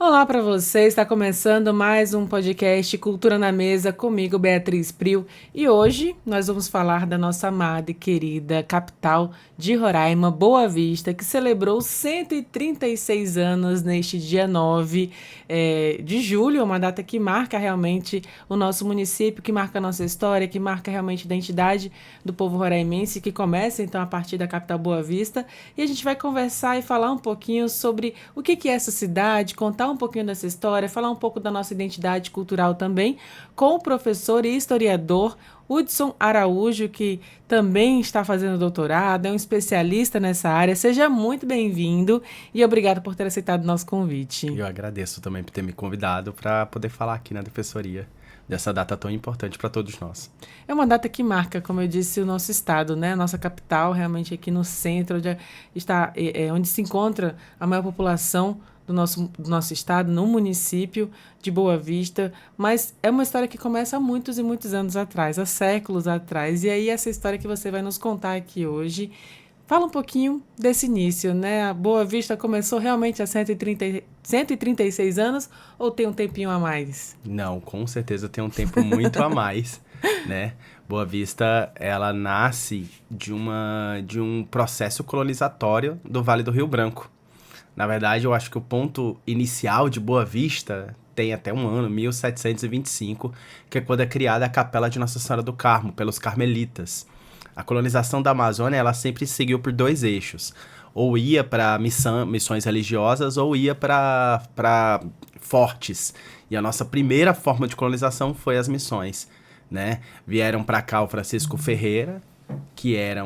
Olá para você, está começando mais um podcast Cultura na Mesa comigo, Beatriz Prio, e hoje nós vamos falar da nossa amada e querida capital de Roraima, Boa Vista, que celebrou 136 anos neste dia 9 de julho, uma data que marca realmente o nosso município, que marca a nossa história, que marca realmente a identidade do povo roraimense, que começa então a partir da capital Boa Vista, e a gente vai conversar e falar um pouquinho sobre o que é essa cidade, contar um pouquinho dessa história, falar um pouco da nossa identidade cultural também, com o professor e historiador Hudson Araújo, que também está fazendo doutorado, é um especialista nessa área. Seja muito bem-vindo e obrigado por ter aceitado o nosso convite. Eu agradeço também por ter me convidado para poder falar aqui na Defensoria dessa data tão importante para todos nós. É uma data que marca, como eu disse, o nosso estado, né? A nossa capital, realmente aqui no centro, onde está, onde se encontra a maior população do nosso estado, no município de Boa Vista, mas é uma história que começa há muitos e muitos anos atrás, há séculos atrás, e aí essa história que você vai nos contar aqui hoje, fala um pouquinho desse início, né? A Boa Vista começou realmente há 136 anos ou tem um tempinho a mais? Não, com certeza tem um tempo muito a mais, né? Boa Vista, ela nasce de um processo colonizatório do Vale do Rio Branco. Na verdade, eu acho que o ponto inicial de Boa Vista tem até um ano, 1725, que é quando é criada a Capela de Nossa Senhora do Carmo, pelos carmelitas. A colonização da Amazônia, ela sempre seguiu por dois eixos. Ou ia para missões religiosas, ou ia para fortes. E a nossa primeira forma de colonização foi as missões, né? Vieram para cá o Francisco Ferreira, que era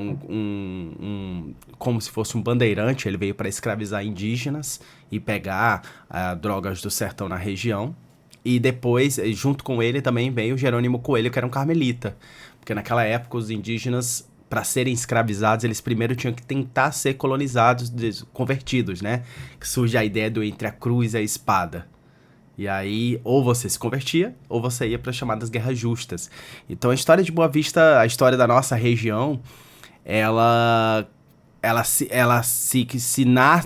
como se fosse um bandeirante. Ele veio para escravizar indígenas e pegar drogas do sertão na região. E depois, junto com ele, também veio Jerônimo Coelho, que era um carmelita. Porque naquela época os indígenas, para serem escravizados, eles primeiro tinham que tentar ser colonizados, convertidos, né? Que surge a ideia do entre a cruz e a espada. E aí, ou você se convertia, ou você ia para as chamadas guerras justas. Então, a história de Boa Vista, a história da nossa região, ela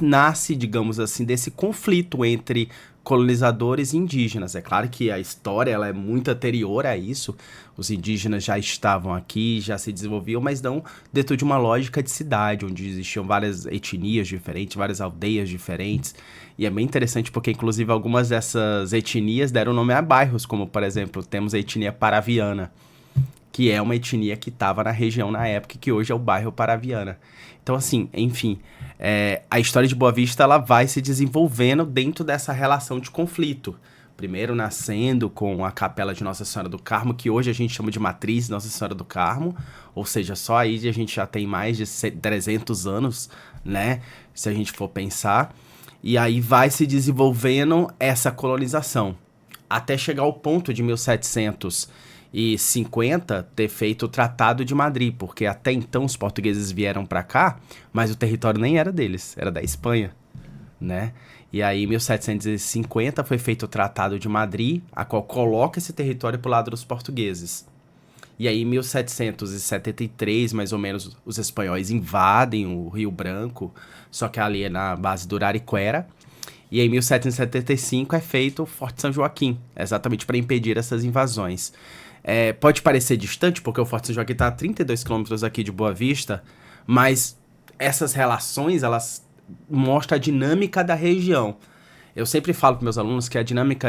nasce, digamos assim, desse conflito entre colonizadores e indígenas. É claro que a história ela é muito anterior a isso. Os indígenas já estavam aqui, já se desenvolviam, mas não dentro de uma lógica de cidade, onde existiam várias etnias diferentes, várias aldeias diferentes. E é bem interessante porque, inclusive, algumas dessas etnias deram nome a bairros, como, por exemplo, temos a etnia paraviana, que é uma etnia que estava na região na época, que hoje é o bairro Paraviana. Então, assim, enfim, a história de Boa Vista ela vai se desenvolvendo dentro dessa relação de conflito. Primeiro nascendo com a Capela de Nossa Senhora do Carmo, que hoje a gente chama de Matriz Nossa Senhora do Carmo, ou seja, só aí a gente já tem mais de 300 anos, né, se a gente for pensar. E aí vai se desenvolvendo essa colonização, até chegar ao ponto de 1750 ter feito o Tratado de Madrid, porque até então os portugueses vieram para cá, mas o território nem era deles, era da Espanha, né? E aí, em 1750 foi feito o Tratado de Madrid, a qual coloca esse território pro lado dos portugueses. E aí, em 1773, mais ou menos, os espanhóis invadem o Rio Branco, só que ali é na base do Arariquera. E em 1775 é feito o Forte São Joaquim, exatamente para impedir essas invasões. Pode parecer distante, porque o Forte São Joaquim está a 32 quilômetros aqui de Boa Vista, mas essas relações, elas mostram a dinâmica da região. Eu sempre falo para meus alunos que a dinâmica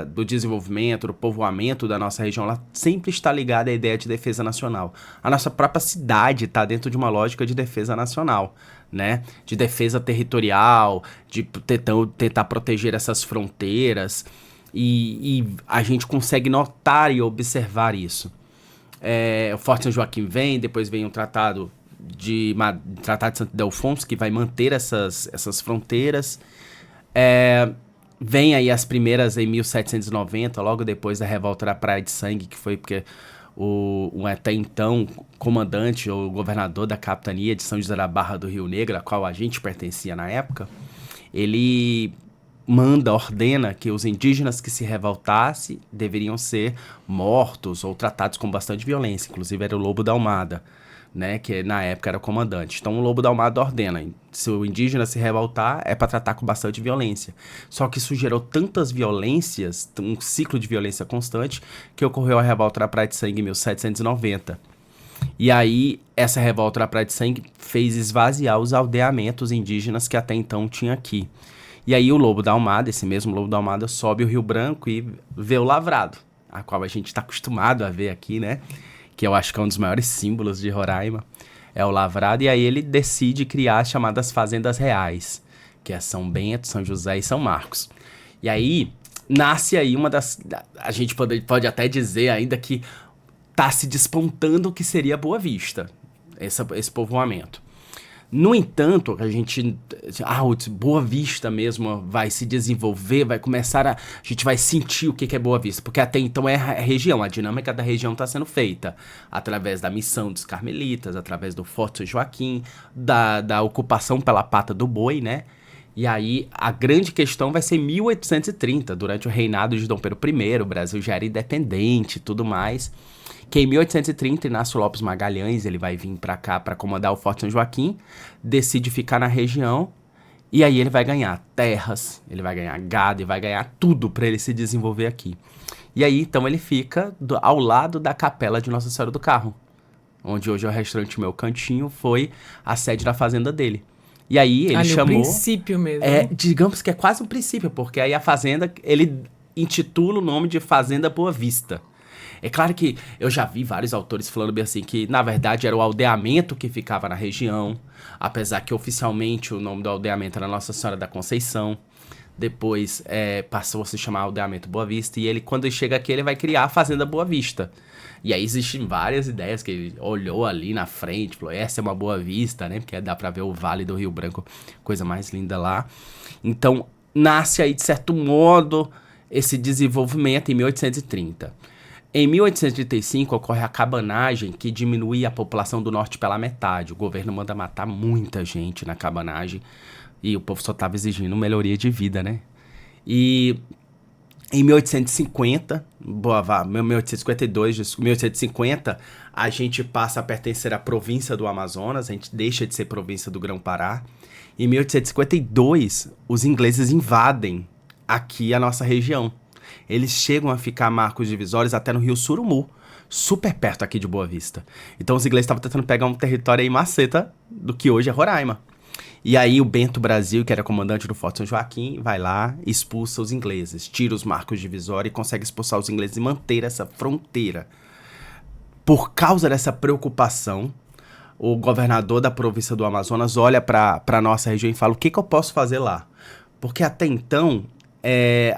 do desenvolvimento, do povoamento da nossa região, ela sempre está ligada à ideia de defesa nacional. A nossa própria cidade está dentro de uma lógica de defesa nacional, né? De defesa territorial, de tentar proteger essas fronteiras. E a gente consegue notar e observar isso. O Forte São Joaquim vem, depois vem um Tratado de Santo Ildefonso, que vai manter essas fronteiras. Vem aí as primeiras em 1790, logo depois da Revolta da Praia de Sangue, que foi porque o até então comandante ou governador da capitania de São José da Barra do Rio Negro, a qual a gente pertencia na época, ele ordena que os indígenas que se revoltassem deveriam ser mortos ou tratados com bastante violência. Inclusive era o Lobo da Almada, né, que na época era o comandante. Então o Lobo-da-Mata ordena, se o indígena se revoltar, é para tratar com bastante violência. Só que isso gerou tantas violências, um ciclo de violência constante, que ocorreu a revolta da Praia de Sangue em 1790. E aí, essa revolta da Praia de Sangue fez esvaziar os aldeamentos indígenas que até então tinha aqui. E aí o Lobo-da-Mata, esse mesmo Lobo-da-Mata, sobe o Rio Branco e vê o lavrado, a qual a gente está acostumado a ver aqui, né? Que eu acho que é um dos maiores símbolos de Roraima, é o lavrado. E aí ele decide criar as chamadas fazendas reais, que é São Bento, São José e São Marcos. E aí nasce aí uma das... A gente pode até dizer ainda que tá se despontando o que seria Boa Vista, esse povoamento. No entanto, a gente... Boa Vista mesmo vai se desenvolver, vai começar a gente vai sentir o que é Boa Vista, porque até então é a região, a dinâmica da região está sendo feita através da missão dos carmelitas, através do Forte São Joaquim, da ocupação pela pata do boi, né? E aí, a grande questão vai ser 1830, durante o reinado de Dom Pedro I, o Brasil já era independente e tudo mais, que em 1830, Inácio Lopes Magalhães, ele vai vir pra cá pra comandar o Forte São Joaquim, decide ficar na região, e aí ele vai ganhar terras, ele vai ganhar gado, e vai ganhar tudo pra ele se desenvolver aqui. E aí, então, ele fica ao lado da capela de Nossa Senhora do Carmo, onde hoje é o restaurante Meu Cantinho, foi a sede da fazenda dele. E aí ele chamou... o princípio mesmo. Digamos que é quase um princípio, porque aí a fazenda, ele intitula o nome de Fazenda Boa Vista. É claro que eu já vi vários autores falando bem assim, que na verdade era o aldeamento que ficava na região, apesar que oficialmente o nome do aldeamento era Nossa Senhora da Conceição. Depois passou a se chamar Aldeamento Boa Vista, e ele, quando ele chega aqui, ele vai criar a Fazenda Boa Vista. E aí existem várias ideias que ele olhou ali na frente, falou, essa é uma Boa Vista, né? Porque dá pra ver o Vale do Rio Branco, coisa mais linda lá. Então, nasce aí, de certo modo, esse desenvolvimento em 1830. Em 1835, ocorre a cabanagem, que diminui a população do norte pela metade. O governo manda matar muita gente na cabanagem, e o povo só estava exigindo melhoria de vida, né? E em 1850, 1850, a gente passa a pertencer à província do Amazonas, a gente deixa de ser província do Grão-Pará. Em 1852, os ingleses invadem aqui a nossa região. Eles chegam a ficar marcos divisórios até no Rio Surumu, super perto aqui de Boa Vista. Então os ingleses estavam tentando pegar um território aí maceta do que hoje é Roraima. E aí o Bento Brasil, que era comandante do Forte São Joaquim, vai lá e expulsa os ingleses, tira os marcos divisórios e consegue expulsar os ingleses e manter essa fronteira. Por causa dessa preocupação, o governador da província do Amazonas olha para a nossa região e fala, o que eu posso fazer lá? Porque até então,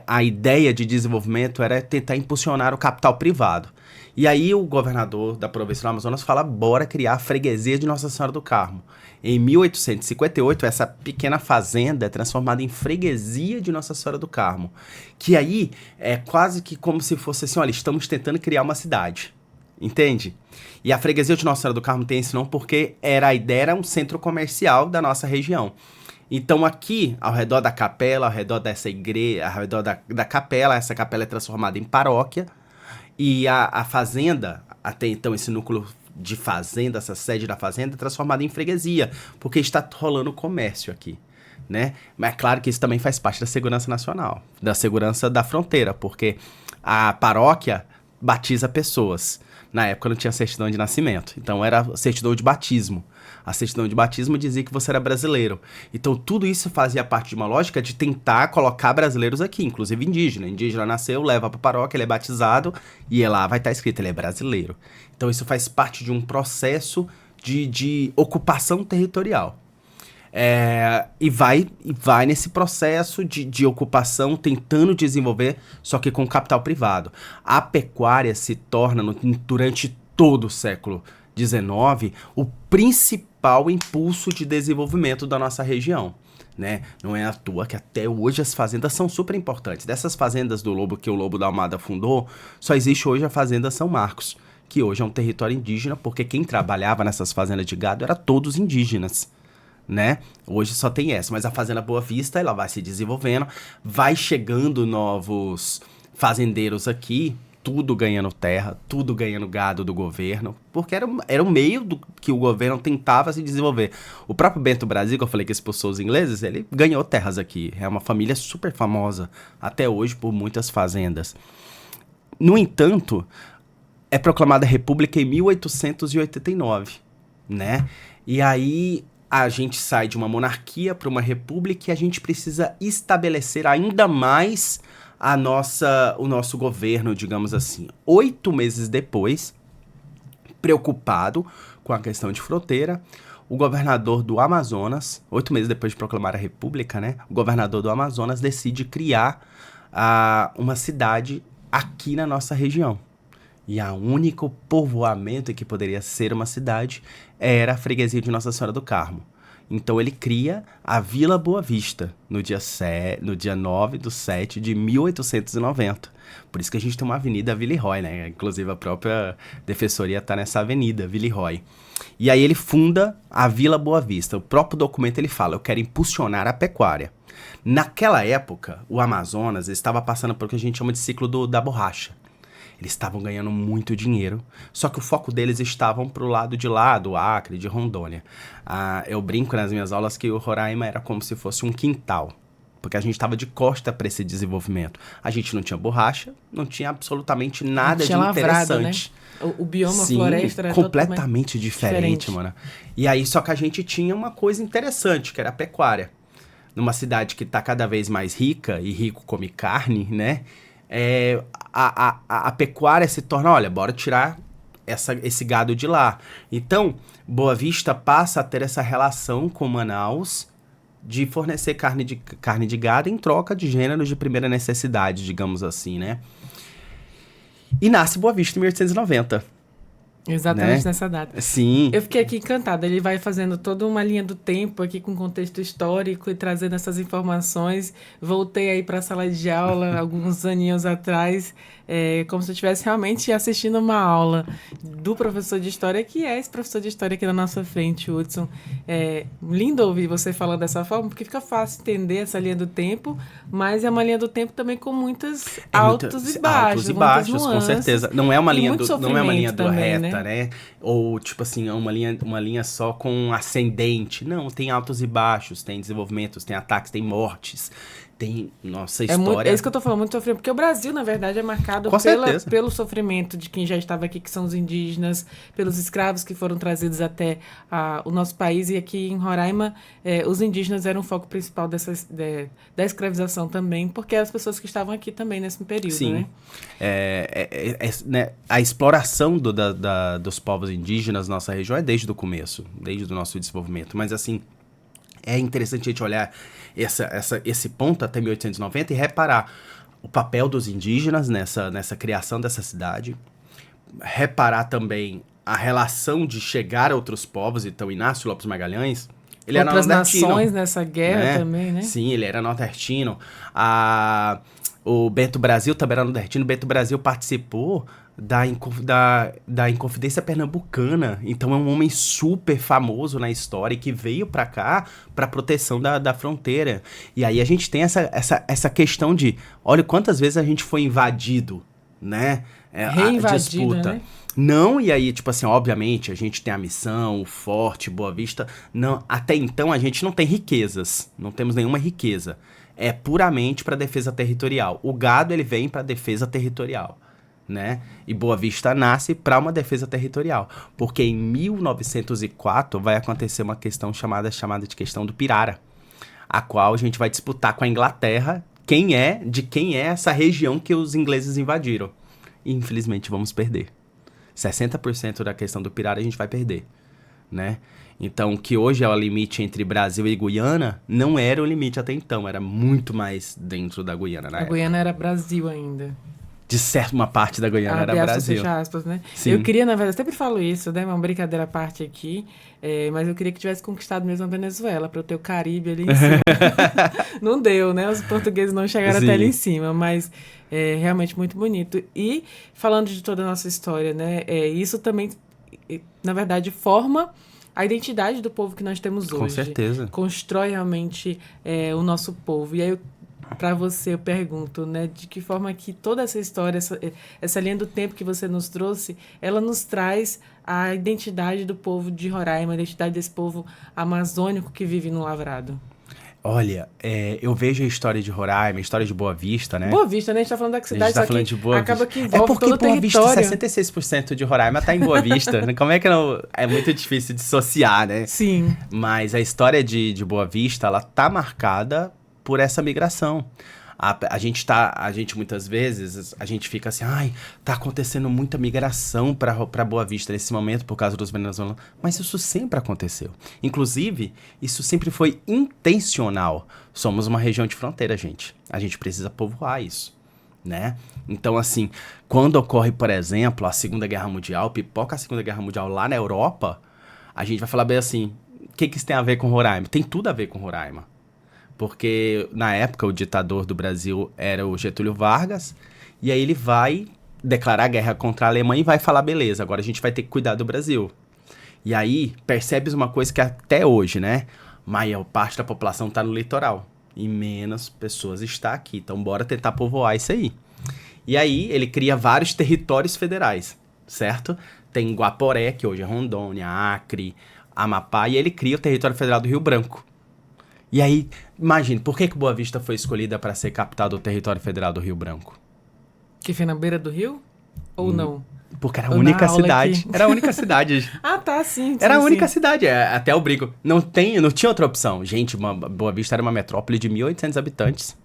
a ideia de desenvolvimento era tentar impulsionar o capital privado. E aí o governador da província do Amazonas fala, bora criar a freguesia de Nossa Senhora do Carmo. Em 1858, essa pequena fazenda é transformada em freguesia de Nossa Senhora do Carmo. Que aí é quase que como se fosse assim, olha, estamos tentando criar uma cidade. Entende? E a freguesia de Nossa Senhora do Carmo tem esse nome porque a ideia era um centro comercial da nossa região. Então aqui, ao redor da capela, ao redor dessa igreja, ao redor da capela, essa capela é transformada em paróquia. E a fazenda, até então esse núcleo de fazenda, essa sede da fazenda é transformada em freguesia, porque está rolando comércio aqui, né? Mas é claro que isso também faz parte da segurança nacional, da segurança da fronteira, porque a paróquia batiza pessoas. Na época não tinha certidão de nascimento, então era certidão de batismo. A certidão de batismo dizia que você era brasileiro. Então tudo isso fazia parte de uma lógica de tentar colocar brasileiros aqui, inclusive indígena. Indígena nasceu, leva para a paróquia, ele é batizado e lá vai estar escrito, ele é brasileiro. Então isso faz parte de um processo de ocupação territorial. E vai nesse processo de ocupação, tentando desenvolver, só que com capital privado. A pecuária se torna, durante todo o século XIX, o principal impulso de desenvolvimento da nossa região. Né? Não é à toa que até hoje as fazendas são super importantes. Dessas fazendas do Lobo que o Lobo-da-Mata fundou, só existe hoje a Fazenda São Marcos, que hoje é um território indígena, porque quem trabalhava nessas fazendas de gado era todos indígenas. Né? Hoje só tem essa, mas a Fazenda Boa Vista ela vai se desenvolvendo, vai chegando novos fazendeiros aqui, tudo ganhando terra, tudo ganhando gado do governo, porque era o meio que o governo tentava se desenvolver. O próprio Bento Brasil, que eu falei que expulsou os ingleses, ele ganhou terras aqui. É uma família super famosa, até hoje, por muitas fazendas. No entanto, é proclamada a República em 1889, né? E aí a gente sai de uma monarquia para uma república e a gente precisa estabelecer ainda mais o nosso governo, digamos assim. 8 meses depois, preocupado com a questão de fronteira, o governador do Amazonas, 8 meses depois de proclamar a república, né? O governador do Amazonas decide criar uma cidade aqui na nossa região. E o único povoamento que poderia ser uma cidade era a freguesia de Nossa Senhora do Carmo. Então ele cria a Vila Boa Vista no dia 9/7 de 1890. Por isso que a gente tem uma avenida Villeroy, né? Inclusive a própria defensoria está nessa avenida, Villeroy. E aí ele funda a Vila Boa Vista. O próprio documento ele fala, eu quero impulsionar a pecuária. Naquela época, o Amazonas estava passando pelo que a gente chama de ciclo da borracha. Eles estavam ganhando muito dinheiro, só que o foco deles estavam pro lado de lá, do Acre, de Rondônia. Eu brinco nas minhas aulas que o Roraima era como se fosse um quintal, porque a gente estava de costa para esse desenvolvimento. A gente não tinha borracha, não tinha absolutamente nada de interessante. Né? O bioma Sim, floresta era completamente diferente, mano. E aí, só que a gente tinha uma coisa interessante, que era a pecuária. Numa cidade que tá cada vez mais rica, e rico come carne, né? A pecuária se torna, olha, bora tirar esse gado de lá. Então, Boa Vista passa a ter essa relação com Manaus de fornecer carne de gado em troca de gêneros de primeira necessidade, digamos assim, né? E nasce Boa Vista em 1890. Exatamente, né? nessa data. Sim. Eu fiquei aqui encantada. Ele vai fazendo toda uma linha do tempo aqui com contexto histórico e trazendo essas informações. Voltei aí para a sala de aula alguns aninhos atrás, como se eu estivesse realmente assistindo uma aula do professor de história, que é esse professor de história aqui na nossa frente, Hudson. Lindo ouvir você falando dessa forma, porque fica fácil entender essa linha do tempo, mas é uma linha do tempo também com muitos altos e baixos. Altos e baixos, com nuances, certeza. Não é uma linha do também, reta, né? Ou, tipo assim, uma linha só com ascendente. Não, tem altos e baixos, tem desenvolvimentos, tem ataques, tem mortes, tem nossa história. É isso que eu tô falando, muito sofrimento. Porque o Brasil, na verdade, é marcado pelo sofrimento de quem já estava aqui, que são os indígenas, pelos escravos que foram trazidos até o nosso país. E aqui em Roraima, os indígenas eram o foco principal da escravização também, porque eram as pessoas que estavam aqui também nesse período, Sim. né? Né, a exploração dos povos indígenas na nossa região é desde o começo, desde o nosso desenvolvimento. Mas, assim, é interessante a gente olhar esse ponto até 1890 e reparar o papel dos indígenas nessa criação dessa cidade. Reparar também a relação de chegar a outros povos. Então, Inácio Lopes Magalhães, ele era nordestino. Nações nessa guerra, né? Também, né? Sim, ele era nordestino. O Bento Brasil também era nordestino. O Bento Brasil participou da Inconfidência Pernambucana. Então é um homem super famoso na história que veio pra cá pra proteção da fronteira. E aí a gente tem essa questão de, olha quantas vezes a gente foi invadido, né? Reinvadido, a disputa. Né? Não, e aí, tipo assim, obviamente, a gente tem a missão, o Forte, Boa Vista. Não, até então a gente não tem riquezas, não temos nenhuma riqueza. É puramente para defesa territorial. O gado, ele vem para defesa territorial, né? E Boa Vista nasce para uma defesa territorial. Porque em 1904 vai acontecer uma questão chamada de questão do Pirara, a qual a gente vai disputar com a Inglaterra de quem é essa região que os ingleses invadiram. E infelizmente vamos perder. 60% da questão do Pirara a gente vai perder, né? Então, que hoje é o limite entre Brasil e Guiana, não era o limite até então, era muito mais dentro da Guiana, né? A Guiana era Brasil ainda. De certo, uma parte da Guiana era Brasil. Fecha aspas, né? Sim. Eu queria, na verdade, eu sempre falo isso, né? Uma brincadeira à parte aqui, mas eu queria que tivesse conquistado mesmo a Venezuela, para eu ter o Caribe ali em cima. Não deu, né? Os portugueses não chegaram Sim. até ali em cima, mas é realmente muito bonito. E, falando de toda a nossa história, né? Isso também, na verdade, forma a identidade do povo que nós temos hoje. Com certeza. Constrói realmente o nosso povo. E aí para você, eu pergunto, né, de que forma que toda essa história, essa linha do tempo que você nos trouxe, ela nos traz a identidade do povo de Roraima, a identidade desse povo amazônico que vive no Lavrado. Olha, eu vejo a história de Roraima, a história de Boa Vista, né? Boa Vista, né? A gente tá falando da A cidade, gente tá só falando que de Boa acaba Vista. que envolve porque todo o Boa Vista, território. 66% de Roraima tá em Boa Vista. Como é que não... É muito difícil dissociar, né? Sim. Mas a história de Boa Vista, ela tá marcada por essa migração. A gente muitas vezes, a gente fica assim, ai, tá acontecendo muita migração pra Boa Vista nesse momento por causa dos venezuelanos. Mas isso sempre aconteceu. Inclusive, isso sempre foi intencional. Somos uma região de fronteira, gente. A gente precisa povoar isso, né? Então, assim, quando ocorre, por exemplo, a Segunda Guerra Mundial, pipoca a Segunda Guerra Mundial lá na Europa, a gente vai falar bem assim, o que isso tem a ver com Roraima? Tem tudo a ver com Roraima. Porque, na época, o ditador do Brasil era o Getúlio Vargas, e aí ele vai declarar guerra contra a Alemanha e vai falar, beleza, agora a gente vai ter que cuidar do Brasil. E aí, percebes uma coisa que até hoje, né, maior parte da população está no litoral, e menos pessoas está aqui, então bora tentar povoar isso aí. E aí, ele cria vários territórios federais, certo? Tem Guaporé, que hoje é Rondônia, Acre, Amapá, e ele cria o território federal do Rio Branco. E aí, imagine, por que Boa Vista foi escolhida para ser capital do território federal do Rio Branco? Que foi na beira do rio? Ou não? Porque era a única cidade. Aqui. Era a única cidade. Ah, tá, sim. Era a única sim. cidade. Até eu brigo. Não tinha outra opção. Gente, Boa Vista era uma metrópole de 1.800 habitantes.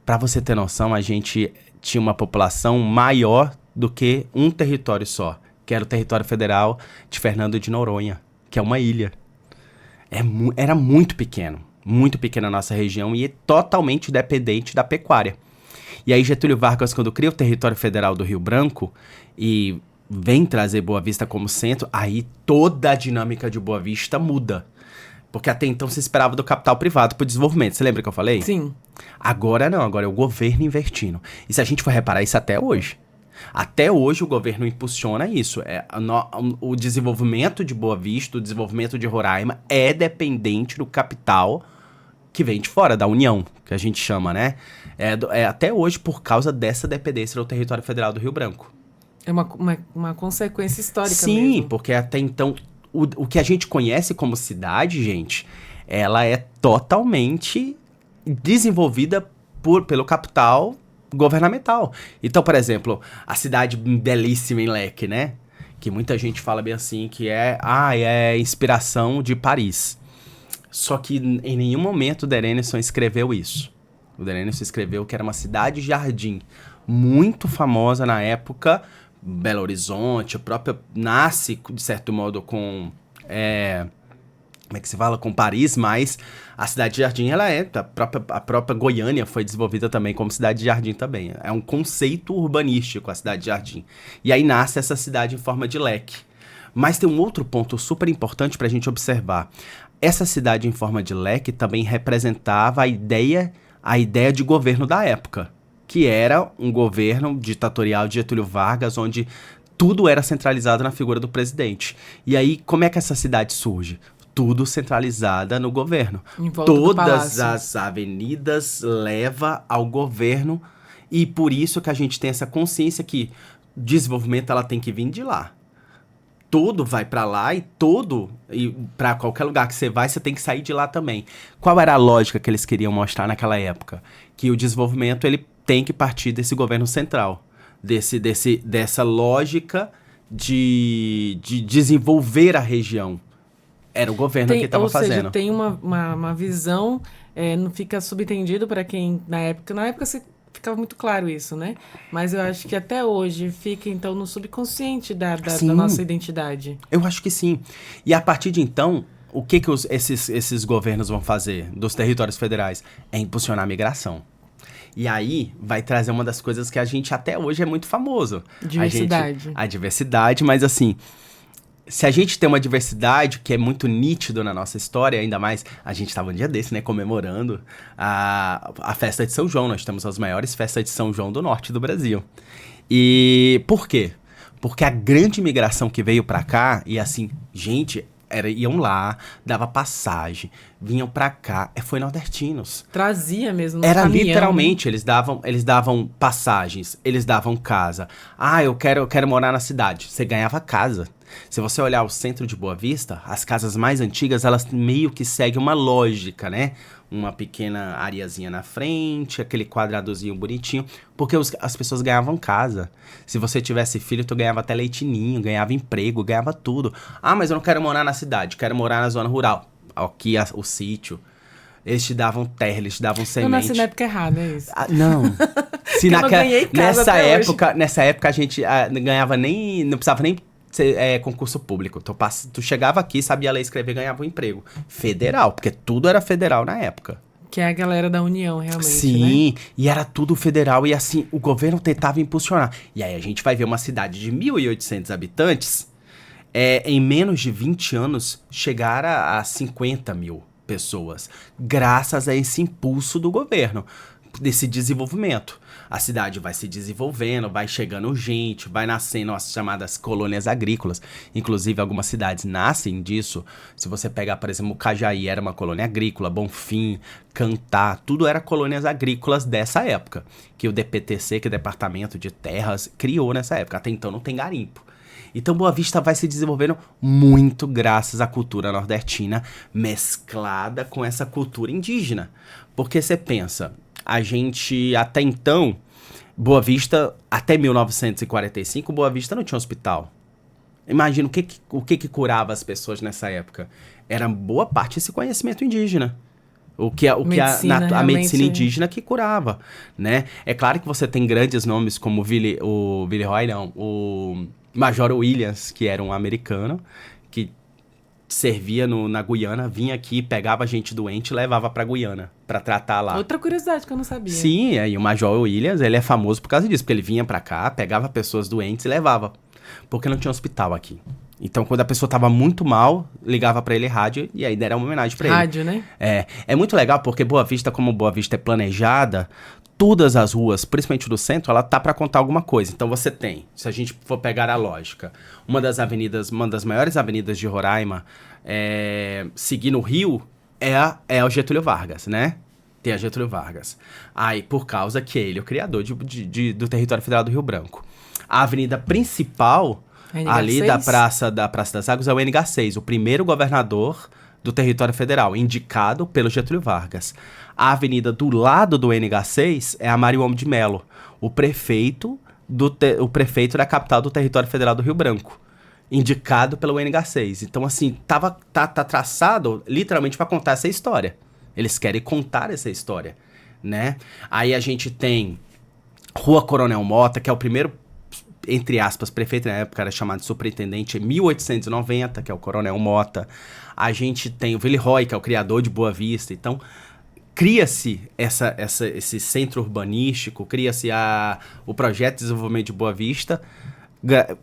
Para você ter noção, a gente tinha uma população maior do que um território só, que era o território federal de Fernando de Noronha, que é uma ilha. Era muito pequeno. Muito pequena a nossa região e totalmente dependente da pecuária. E aí Getúlio Vargas, quando cria o território federal do Rio Branco e vem trazer Boa Vista como centro, aí toda a dinâmica de Boa Vista muda. Porque até então se esperava do capital privado para o desenvolvimento. Você lembra que eu falei? Sim. Agora não, agora é o governo investindo. E se a gente for reparar isso até hoje. Até hoje o governo impulsiona isso. O desenvolvimento de Boa Vista, o desenvolvimento de Roraima é dependente do capital que vem de fora, da União, que a gente chama, né? Até hoje por causa dessa dependência do território federal do Rio Branco. É uma consequência histórica Sim, mesmo. Sim, porque até então, o que a gente conhece como cidade, gente, ela é totalmente desenvolvida pelo capital governamental. Então, por exemplo, a cidade belíssima em Leque, né? Que muita gente fala bem assim, que é inspiração de Paris. Só que em nenhum momento o Derenison escreveu isso. O Derenison escreveu que era uma cidade-jardim muito famosa na época. Belo Horizonte, a própria nasce, de certo modo, com... como é que se fala? Com Paris, mas a cidade-jardim, ela a própria Goiânia foi desenvolvida também como cidade-jardim também. É um conceito urbanístico, a cidade-jardim. E aí nasce essa cidade em forma de leque. Mas tem um outro ponto super importante para a gente observar. Essa cidade em forma de leque também representava a ideia de governo da época, que era um governo ditatorial de Getúlio Vargas, onde tudo era centralizado na figura do presidente. E aí, como é que essa cidade surge? Tudo centralizada no governo. Todas as avenidas levam ao governo, e por isso que a gente tem essa consciência que desenvolvimento ela tem que vir de lá. Tudo vai para lá e para qualquer lugar que você vai, você tem que sair de lá também. Qual era a lógica que eles queriam mostrar naquela época? Que o desenvolvimento ele tem que partir desse governo central, dessa lógica de desenvolver a região. Era o governo que estava fazendo. Ou seja, tem uma visão, não fica subentendido para quem na época ficava muito claro isso, né? Mas eu acho que até hoje fica, então, no subconsciente da nossa identidade. Eu acho que sim. E a partir de então, o que esses governos vão fazer dos territórios federais? É impulsionar a migração. E aí vai trazer uma das coisas que a gente até hoje é muito famoso. Diversidade. A diversidade, mas assim... Se a gente tem uma diversidade que é muito nítido na nossa história, ainda mais, a gente estava um dia desse, né, comemorando a festa de São João. Nós temos as maiores festas de São João do norte do Brasil. E por quê? Porque a grande migração que veio para cá, e assim, gente, Iam lá, dava passagem, vinham pra cá. Foi nordestinos. Trazia mesmo no Era caminhão, literalmente, eles davam passagens, eles davam casa. Eu quero morar na cidade. Você ganhava casa. Se você olhar o centro de Boa Vista, as casas mais antigas, elas meio que seguem uma lógica, né? Uma pequena areazinha na frente, aquele quadradozinho bonitinho, porque as pessoas ganhavam casa. Se você tivesse filho, tu ganhava até leitinho, ganhava emprego, ganhava tudo. Mas eu não quero morar na cidade, quero morar na zona rural. Aqui o sítio. Eles te davam terra, eles te davam semente. Eu nasci na época errada, é isso. Não. Se eu não ganhei casa nessa época a gente ganhava nem, não precisava nem concurso público. Tu chegava aqui, sabia ler e escrever, ganhava um emprego. Federal, porque tudo era federal na época. Que é a galera da União, realmente, Sim, né? E era tudo federal. E assim, o governo tentava impulsionar. E aí a gente vai ver uma cidade de 1.800 habitantes, em menos de 20 anos, chegar a 50 mil pessoas. Graças a esse impulso do governo, desse desenvolvimento. A cidade vai se desenvolvendo, vai chegando gente, vai nascendo as chamadas colônias agrícolas. Inclusive, algumas cidades nascem disso. Se você pegar, por exemplo, Cajaí, era uma colônia agrícola, Bonfim, Cantá, tudo era colônias agrícolas dessa época. Que o DPTC, que é o Departamento de Terras, criou nessa época. Até então não tem garimpo. Então Boa Vista vai se desenvolvendo muito graças à cultura nordestina mesclada com essa cultura indígena. Porque você pensa, a gente até então, Boa Vista, até 1945, Boa Vista não tinha hospital. Imagina o que curava as pessoas nessa época. Era boa parte desse conhecimento indígena. A medicina indígena que curava, né? É claro que você tem grandes nomes como o Major Williams, que era um americano, que servia na Guiana, vinha aqui, pegava gente doente e levava pra Guiana, pra tratar lá. Outra curiosidade que eu não sabia. Sim, e o Major Williams, ele é famoso por causa disso, porque ele vinha pra cá, pegava pessoas doentes e levava, porque não tinha hospital aqui. Então, quando a pessoa tava muito mal, ligava pra ele rádio, e aí deram uma homenagem pra ele. Rádio, né? É muito legal, porque Boa Vista, como Boa Vista é planejada, todas as ruas, principalmente do centro, ela tá pra contar alguma coisa. Então você tem, se a gente for pegar a lógica, uma das maiores avenidas de Roraima, seguindo o rio, é o Getúlio Vargas, né? Tem a Getúlio Vargas. Aí, por causa que ele é o criador do território federal do Rio Branco. A avenida principal, ali da Praça das Águas, é o NH6, o primeiro governador do território federal, indicado pelo Getúlio Vargas. A avenida do lado do NH6 é a Mário Homem de Melo, o prefeito da capital do território federal do Rio Branco, indicado pelo NH6. Então, assim, tá traçado literalmente para contar essa história. Eles querem contar essa história, né? Aí a gente tem Rua Coronel Mota, que é o primeiro, entre aspas, prefeito, na época era chamado de superintendente, em 1890, que é o Coronel Mota. A gente tem o Villeroy, que é o criador de Boa Vista. Então, cria-se esse centro urbanístico, cria-se o projeto de desenvolvimento de Boa Vista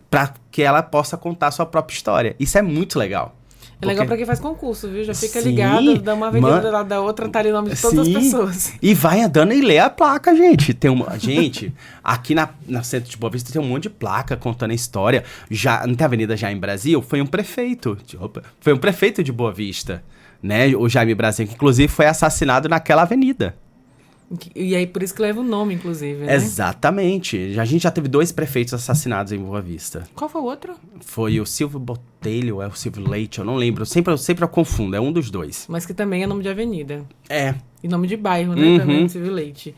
para que ela possa contar a sua própria história. Isso é muito legal. É legal pra quem faz concurso, viu? Já fica ligado, dá uma avenida lá da outra, tá ali o nome de todas as pessoas. E vai andando e lê a placa, gente. Gente, aqui na Centro de Boa Vista tem um monte de placa contando a história. Já, na Avenida Jaime Brasil, foi um prefeito de Boa Vista, né? O Jaime Brasil, que inclusive foi assassinado naquela avenida. E aí, por isso que leva o nome, inclusive, né? Exatamente. A gente já teve 2 prefeitos assassinados em Boa Vista. Qual foi o outro? Foi o Silvio Botelho, o Silvio Leite, eu não lembro. Sempre eu confundo, é um dos 2. Mas que também é nome de avenida. É. E nome de bairro, né? Também, Silvio Leite.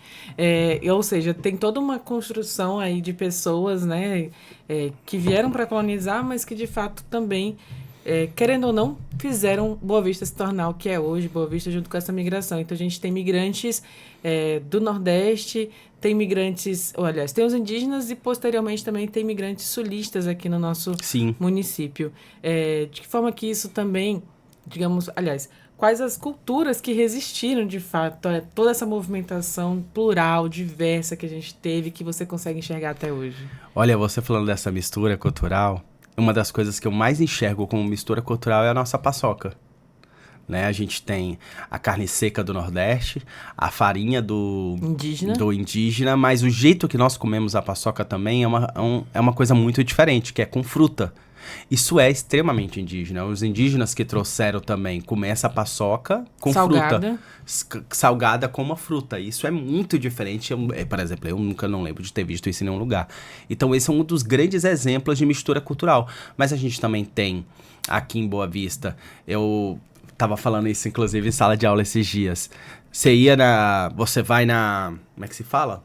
Ou seja, tem toda uma construção aí de pessoas, né? Que vieram para colonizar, mas que de fato também, querendo ou não, fizeram Boa Vista se tornar o que é hoje, Boa Vista, junto com essa migração. Então a gente tem migrantes do Nordeste, tem migrantes, aliás, tem os indígenas e posteriormente também tem migrantes sulistas aqui no nosso município. De que forma que isso também, digamos, aliás, quais as culturas que resistiram de fato a toda essa movimentação plural, diversa que a gente teve, que você consegue enxergar até hoje? Olha, você falando dessa mistura cultural, uma das coisas que eu mais enxergo como mistura cultural é a nossa paçoca. Né? A gente tem a carne seca do Nordeste, a farinha do indígena, mas o jeito que nós comemos a paçoca também é uma coisa muito diferente, que é com fruta. Isso é extremamente indígena. Os indígenas que trouxeram também comer essa paçoca com Salgada. fruta. Salgada com uma fruta. Isso é muito diferente. Por exemplo, eu nunca não lembro de ter visto isso em nenhum lugar. Então, esse é um dos grandes exemplos de mistura cultural. Mas a gente também tem, aqui em Boa Vista, eu tava falando isso, inclusive, em sala de aula esses dias. Você vai na... Como é que se fala?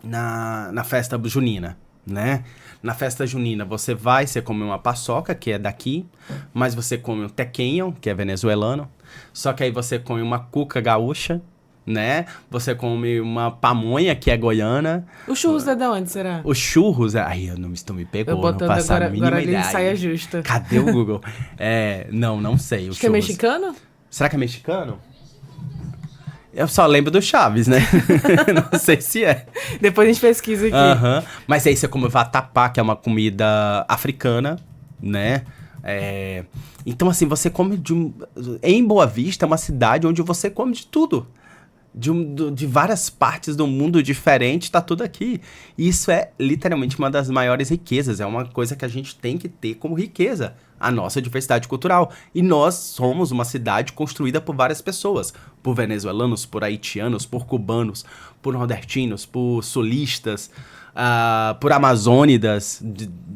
Na festa junina, né? Na festa junina, você come uma paçoca, que é daqui, mas você come um tequenho, que é venezuelano, só que aí você come uma cuca gaúcha, né? Você come uma pamonha, que é goiana. O churros é de onde, será? Os churros, aí tu me pegou, Eu botando não faço a mínima agora ideia. ele saia justa. Cadê o Google? Não sei. Acho que é mexicano? Será que é mexicano? Eu só lembro do Chaves, né? Não sei se é. Depois a gente pesquisa aqui. Mas aí você come vatapá, que é uma comida africana, né? Então, assim, você come em Boa Vista, é uma cidade onde você come de tudo. De várias partes do mundo diferente, tá tudo aqui. E isso é literalmente uma das maiores riquezas. É uma coisa que a gente tem que ter como riqueza, a nossa diversidade cultural. E nós somos uma cidade construída por várias pessoas. Por venezuelanos, por haitianos, por cubanos, por nordestinos, por sulistas, por amazônidas.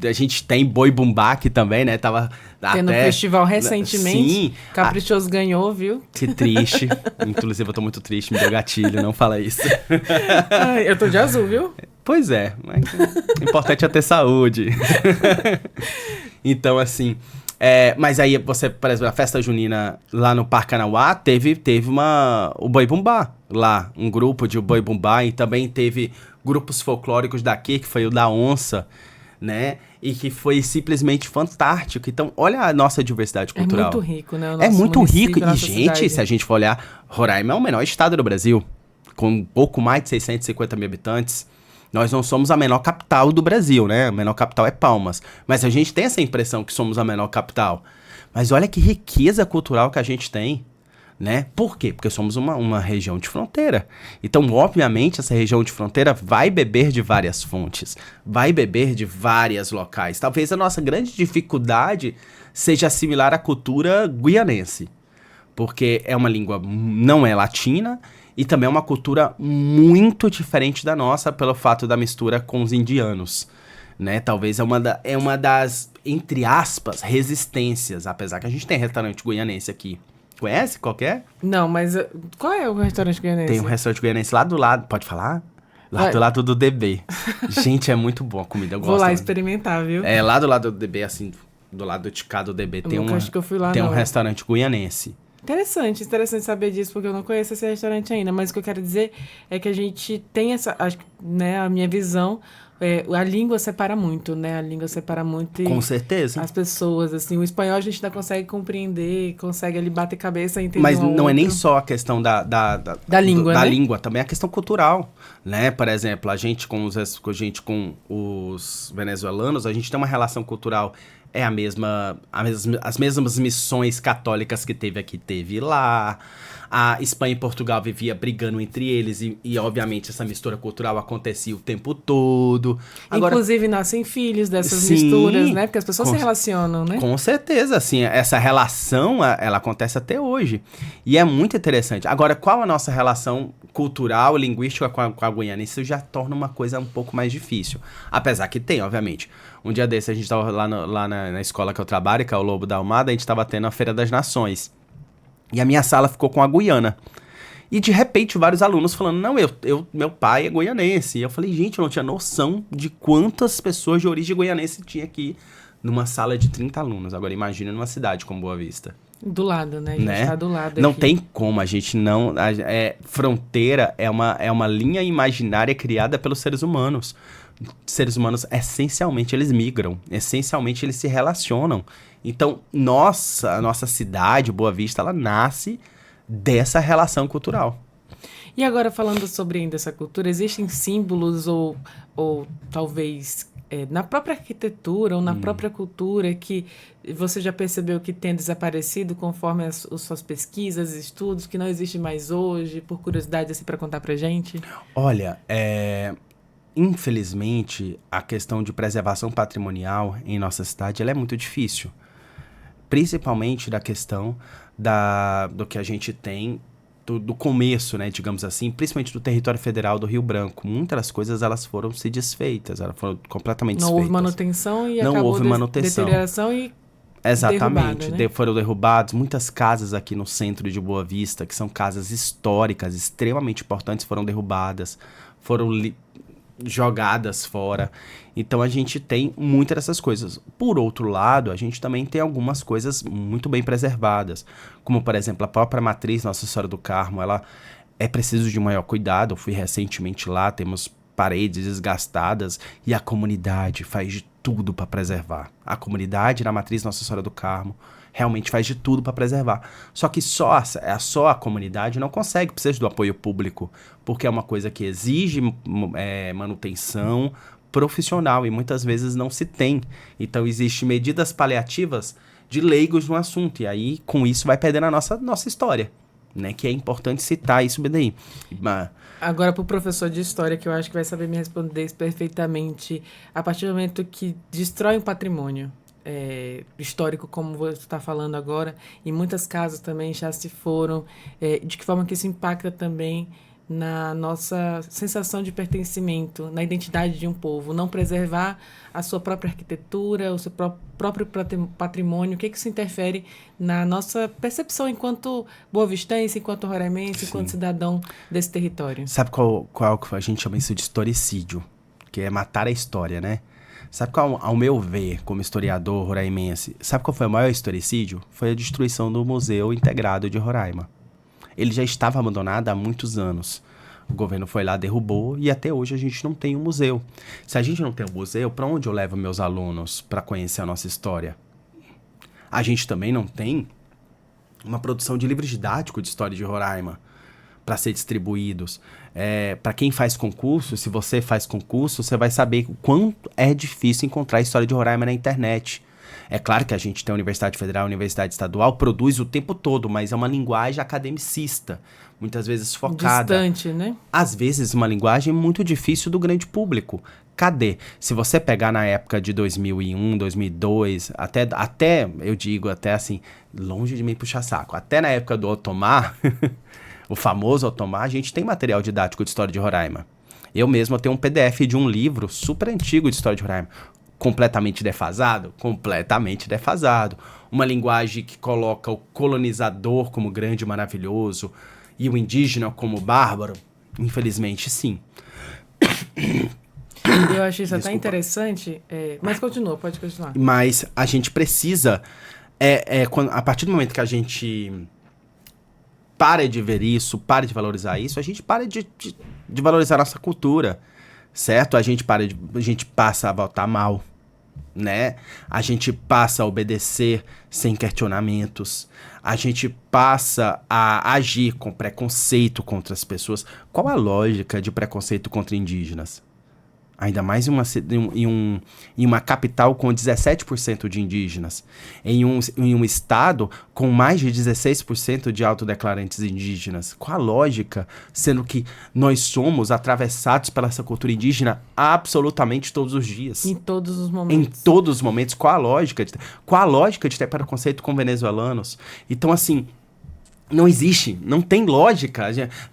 A gente tem Boi Bumbá aqui também, né? Tava tendo um festival recentemente. Sim. Caprichoso ganhou, viu? Que triste. Inclusive, eu tô muito triste, me deu gatilho, não fala isso. Ai, eu tô de azul, viu? Pois é, mas o importante é ter saúde. Então, assim... mas aí, você, por exemplo, a festa junina lá no Parque Anauá, teve o Boi Bumbá lá, um grupo de Boi Bumbá, e também teve grupos folclóricos daqui, que foi o da Onça, né? E que foi simplesmente fantástico. Então, olha a nossa diversidade cultural. É muito rico, né? É muito rico. E, gente, cidade. se a gente for olhar, Roraima é o menor estado do Brasil, com um pouco mais de 650 mil habitantes. Nós não somos a menor capital do Brasil, né? A menor capital é Palmas. Mas a gente tem essa impressão que somos a menor capital. Mas olha que riqueza cultural que a gente tem, né? Por quê? Porque somos uma região de fronteira. Então, obviamente, essa região de fronteira vai beber de várias fontes. Vai beber de vários locais. Talvez a nossa grande dificuldade seja assimilar a cultura guianense. Porque é uma língua, não é latina, e também é uma cultura muito diferente da nossa pelo fato da mistura com os indianos, né? Talvez é uma das, entre aspas, resistências, apesar que a gente tem restaurante guianense aqui. Conhece qualquer? Não, mas qual é o restaurante guianense? Tem um restaurante guianense lá do lado, pode falar? Lá do lado do DB. Gente, é muito bom a comida, eu gosto. Vou lá experimentar, viu? Lá do lado do DB, assim, do lado de cá do DB, acho que eu fui lá, tem não. um restaurante guianense. Interessante saber disso, porque eu não conheço esse restaurante ainda. Mas o que eu quero dizer é que a gente tem né, a minha visão, a língua separa muito, né? A língua separa muito. Com certeza. As pessoas, assim, o espanhol a gente ainda consegue compreender, consegue ali bater cabeça e entender. Mas não é nem só a questão da língua, da né? língua, também a questão cultural, né? Por exemplo, a gente com os venezuelanos, a gente tem uma relação cultural. As mesmas missões católicas que teve lá. A Espanha e Portugal vivia brigando entre eles e obviamente, essa mistura cultural acontecia o tempo todo. Agora, inclusive, nascem filhos dessas sim, misturas, né? Porque as pessoas se relacionam, né? Com certeza, assim, essa relação, ela acontece até hoje. E é muito interessante. Agora, qual a nossa relação cultural, linguística com a Guiana? Isso já torna uma coisa um pouco mais difícil. Apesar que tem, obviamente. Um dia desse, a gente estava lá na escola que eu trabalho, que é o Lobo da Almada, a gente estava tendo a Feira das Nações. E a minha sala ficou com a Guiana. E de repente, vários alunos falando, não, meu pai é guianense. E eu falei, gente, eu não tinha noção de quantas pessoas de origem guianense tinha aqui numa sala de 30 alunos. Agora, imagina numa cidade como Boa Vista. Do lado, né? A gente tá do lado Não aqui. tem como, a gente não... fronteira é uma linha imaginária criada pelos seres humanos. Seres humanos, essencialmente, eles migram. Essencialmente, eles se relacionam. Então, a nossa cidade, Boa Vista, ela nasce dessa relação cultural. E agora, falando sobre ainda essa cultura, existem símbolos ou talvez na própria arquitetura ou na própria cultura que você já percebeu que tem desaparecido conforme as suas pesquisas, estudos, que não existe mais hoje, por curiosidade, assim, para contar pra gente? Olha, infelizmente, a questão de preservação patrimonial em nossa cidade ela é muito difícil. Principalmente da questão do que a gente tem do começo, né, digamos assim, principalmente do território federal do Rio Branco. Muitas das coisas elas foram se desfeitas, elas foram completamente Não desfeitas. houve manutenção e Não acabou houve manutenção. deterioração e exatamente, derrubada, né? Foram derrubados muitas casas aqui no centro de Boa Vista, que são casas históricas, extremamente importantes, foram derrubadas, foram jogadas fora. Então a gente tem muitas dessas coisas. Por outro lado, a gente também tem algumas coisas muito bem preservadas, como por exemplo a própria matriz Nossa Senhora do Carmo. Ela é preciso de maior cuidado. Eu fui recentemente lá, temos paredes desgastadas e a comunidade faz de tudo para preservar. A comunidade na matriz Nossa Senhora do Carmo realmente faz de tudo para preservar. Só que só a comunidade não consegue, precisa do apoio público, porque é uma coisa que exige manutenção profissional e muitas vezes não se tem. Então, existem medidas paliativas de leigos no assunto, e aí, com isso, vai perdendo a nossa história, né? Que é importante citar isso bem daí. Agora, para o professor de história, que eu acho que vai saber me responder isso perfeitamente, a partir do momento que destrói um patrimônio histórico, como você está falando agora, e muitas casas também já se foram, de que forma que isso impacta também na nossa sensação de pertencimento, na identidade de um povo, não preservar a sua própria arquitetura, o seu próprio patrimônio, o que isso interfere na nossa percepção enquanto boavistense, enquanto roraimense, enquanto cidadão desse território. Sabe qual a gente chama isso de historicídio? Que é matar a história, né? Sabe qual, ao meu ver, como historiador roraimense, sabe qual foi o maior historicídio? Foi a destruição do Museu Integrado de Roraima. Ele já estava abandonado há muitos anos. O governo foi lá, derrubou, e até hoje a gente não tem um museu. Se a gente não tem um museu, para onde eu levo meus alunos para conhecer a nossa história? A gente também não tem uma produção de livros didáticos de história de Roraima para ser distribuídos. Para quem faz concurso, se você faz concurso, você vai saber o quanto é difícil encontrar a história de Roraima na internet. É claro que a gente tem a Universidade Federal, a Universidade Estadual, produz o tempo todo, mas é uma linguagem academicista, muitas vezes focada. Distante, né? Às vezes uma linguagem muito difícil do grande público. Cadê? Se você pegar na época de 2001, 2002, até eu digo, até assim, longe de me puxar saco, até na época do Otomar, o famoso Otomar, a gente tem material didático de história de Roraima. Eu mesmo tenho um PDF de um livro super antigo de história de Roraima. Completamente defasado? Completamente defasado. Uma linguagem que coloca o colonizador como grande e maravilhoso e o indígena como bárbaro? Infelizmente, sim. Eu acho isso até interessante, mas continua, pode continuar. Mas a gente precisa, a partir do momento que a gente para de ver isso, para de valorizar isso, a gente para de valorizar a nossa cultura, certo? A gente passa a votar mal, né? A gente passa a obedecer sem questionamentos. A gente passa a agir com preconceito contra as pessoas. Qual a lógica de preconceito contra indígenas? Ainda mais em uma capital com 17% de indígenas. Em um estado com mais de 16% de autodeclarantes indígenas. Qual a lógica? Sendo que nós somos atravessados pela essa cultura indígena absolutamente todos os dias. Em todos os momentos. Em todos os momentos. Qual a lógica de ter preconceito com venezuelanos? Então, assim, não existe, não tem lógica.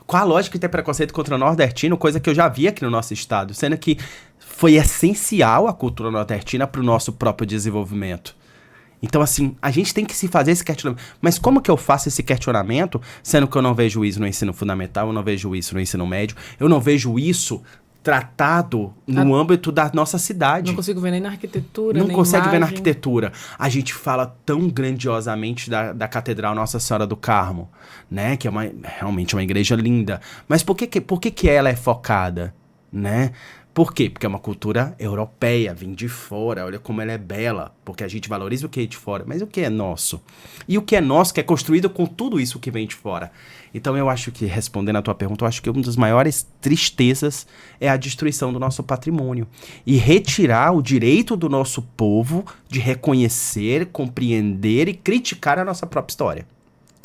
Qual a lógica de ter preconceito contra o nordestino, coisa que eu já vi aqui no nosso estado, sendo que foi essencial a cultura nordestina para o nosso próprio desenvolvimento. Então, assim, a gente tem que se fazer esse questionamento. Mas como que eu faço esse questionamento, sendo que eu não vejo isso no ensino fundamental, eu não vejo isso no ensino médio, eu não vejo isso tratado no âmbito da nossa cidade. Não consigo ver nem na arquitetura, Não nem consegue ver na imagem. arquitetura. A gente fala tão grandiosamente da Catedral Nossa Senhora do Carmo, né? Que é realmente uma igreja linda. Mas por que ela é focada, né? Por quê? Porque é uma cultura europeia, vem de fora, olha como ela é bela, porque a gente valoriza o que é de fora, mas o que é nosso? E o que é nosso, que é construído com tudo isso que vem de fora. Então eu acho que, respondendo a tua pergunta, eu acho que uma das maiores tristezas é a destruição do nosso patrimônio. E retirar o direito do nosso povo de reconhecer, compreender e criticar a nossa própria história.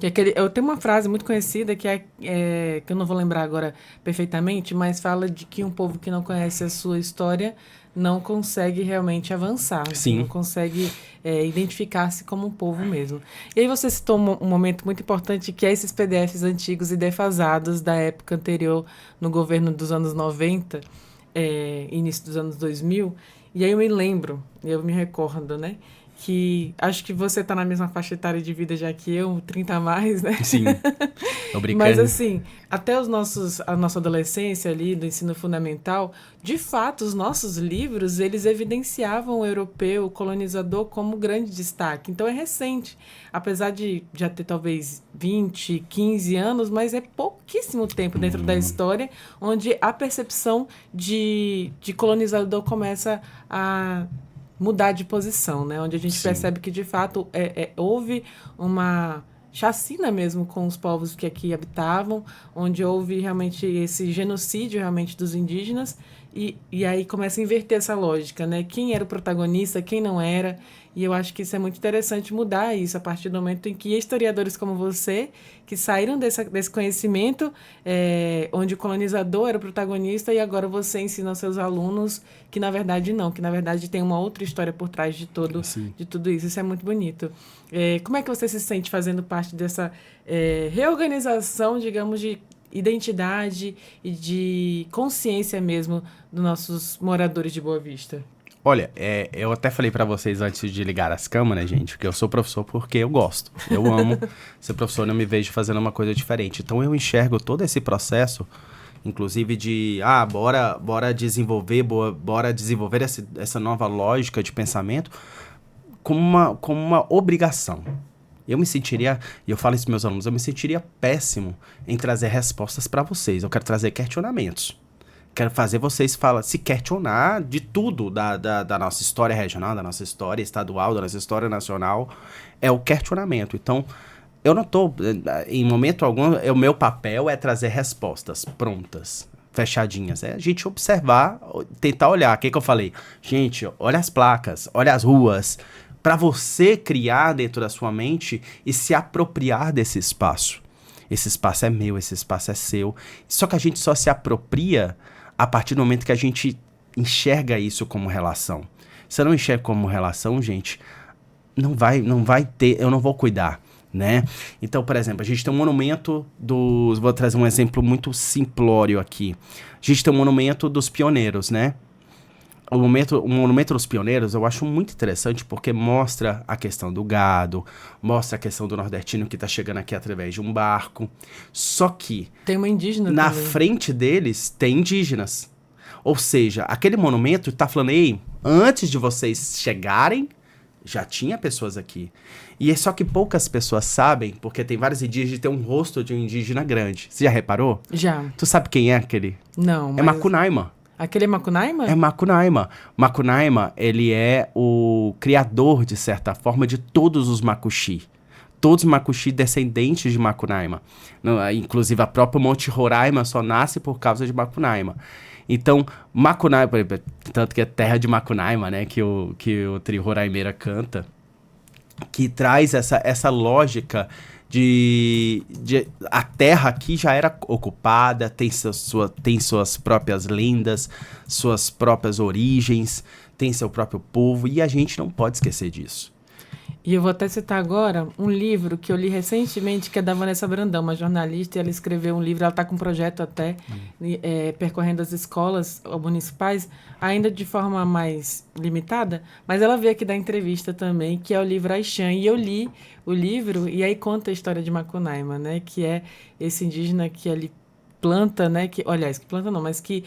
Eu tenho uma frase muito conhecida que eu não vou lembrar agora perfeitamente, mas fala de que um povo que não conhece a sua história não consegue realmente avançar, assim, não Sim, consegue identificar-se como um povo mesmo. E aí você citou um momento muito importante que é esses PDFs antigos e defasados da época anterior no governo dos anos 90, início dos anos 2000. E aí eu me recordo, né? Que acho que você está na mesma faixa etária de vida já que eu, 30 a mais, né? sim. Tô Mas brincando. assim, até a nossa adolescência ali, do ensino fundamental, de fato, os nossos livros, eles evidenciavam o europeu, o colonizador, como grande destaque. Então é recente, apesar de já ter talvez 20, 15 anos, mas é pouquíssimo tempo dentro da história onde a percepção de colonizador começa a mudar de posição, né? Onde a gente Sim, percebe que, de fato, houve uma chacina mesmo com os povos que aqui habitavam, onde houve realmente esse genocídio realmente dos indígenas, e aí começa a inverter essa lógica, né? Quem era o protagonista, quem não era, e eu acho que isso é muito interessante mudar isso a partir do momento em que historiadores como você, que saíram desse conhecimento, onde o colonizador era o protagonista, e agora você ensina aos seus alunos que na verdade não, que na verdade tem uma outra história por trás sim. de tudo isso. Isso é muito bonito. Como é que você se sente fazendo parte dessa reorganização, digamos, de identidade e de consciência mesmo dos nossos moradores de Boa Vista? Olha, eu até falei pra vocês antes de ligar as câmeras, gente, que eu sou professor porque eu gosto. Eu amo ser professor, não me vejo fazendo uma coisa diferente. Então eu enxergo todo esse processo, inclusive de, bora desenvolver, bora desenvolver essa nova lógica de pensamento como uma obrigação. Eu me sentiria, e eu falo isso para meus alunos, eu me sentiria péssimo em trazer respostas para vocês. Eu quero trazer questionamentos. Quero fazer vocês se questionar de tudo da nossa história regional, da nossa história estadual, da nossa história nacional. É o questionamento. Então, eu não estou, em momento algum, o meu papel é trazer respostas prontas, fechadinhas. É a gente observar, tentar olhar. O que eu falei? Gente, olha as placas, olha as ruas, para você criar dentro da sua mente e se apropriar desse espaço. Esse espaço é meu, esse espaço é seu. Só que a gente só se apropria a partir do momento que a gente enxerga isso como relação. Se eu não enxergo como relação, gente, não vai ter, eu não vou cuidar, né? Então, por exemplo, a gente tem um monumento vou trazer um exemplo muito simplório aqui. A gente tem um monumento dos pioneiros, né? O monumento dos pioneiros eu acho muito interessante porque mostra a questão do gado, mostra a questão do nordestino que está chegando aqui através de um barco. Só que Tem uma indígena na também. frente deles tem indígenas. Ou seja, aquele monumento está falando, ei, antes de vocês chegarem, já tinha pessoas aqui. E é só que poucas pessoas sabem, porque tem vários indígenas e tem um rosto de um indígena grande. Você já reparou? Já. Tu sabe quem é aquele? Não, É mas... Macunaíma. Aquele é Macunaíma? É Macunaíma. Macunaíma, ele é o criador, de certa forma, de todos os Macuxi. Todos os Macuxi descendentes de Macunaíma. Inclusive, a própria Monte Roraima só nasce por causa de Macunaíma. Então, Macunaíma, tanto que é terra de Macunaíma, né, que o trio Roraimeira canta, que traz essa lógica de a terra aqui já era ocupada, tem suas próprias lendas, suas próprias origens, tem seu próprio povo, e a gente não pode esquecer disso. E eu vou até citar agora um livro que eu li recentemente, que é da Vanessa Brandão, uma jornalista, e ela escreveu um livro, ela está com um projeto até, percorrendo as escolas municipais, ainda de forma mais limitada, mas ela veio aqui dar entrevista também, que é o livro Aixã, e eu li o livro, e aí conta a história de Macunaíma, né, que é esse indígena que ali planta, né, aliás, que planta não, mas que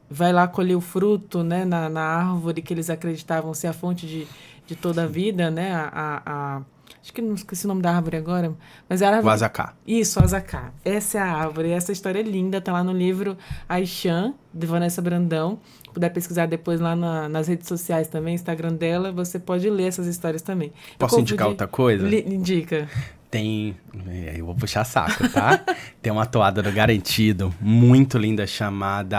vai lá colher o fruto, né, na árvore que eles acreditavam ser a fonte de toda a vida, né? Acho que não esqueci o nome da árvore agora, mas é a O árvore. Azacá. Isso, a Azacá. Essa é a árvore. Essa história é linda, tá lá no livro Aixã, de Vanessa Brandão. Se puder pesquisar depois lá nas redes sociais também, Instagram dela, você pode ler essas histórias também. Posso indicar outra coisa? Indica. Tem, eu vou puxar saco, tá? Tem uma toada do Garantido, muito linda, chamada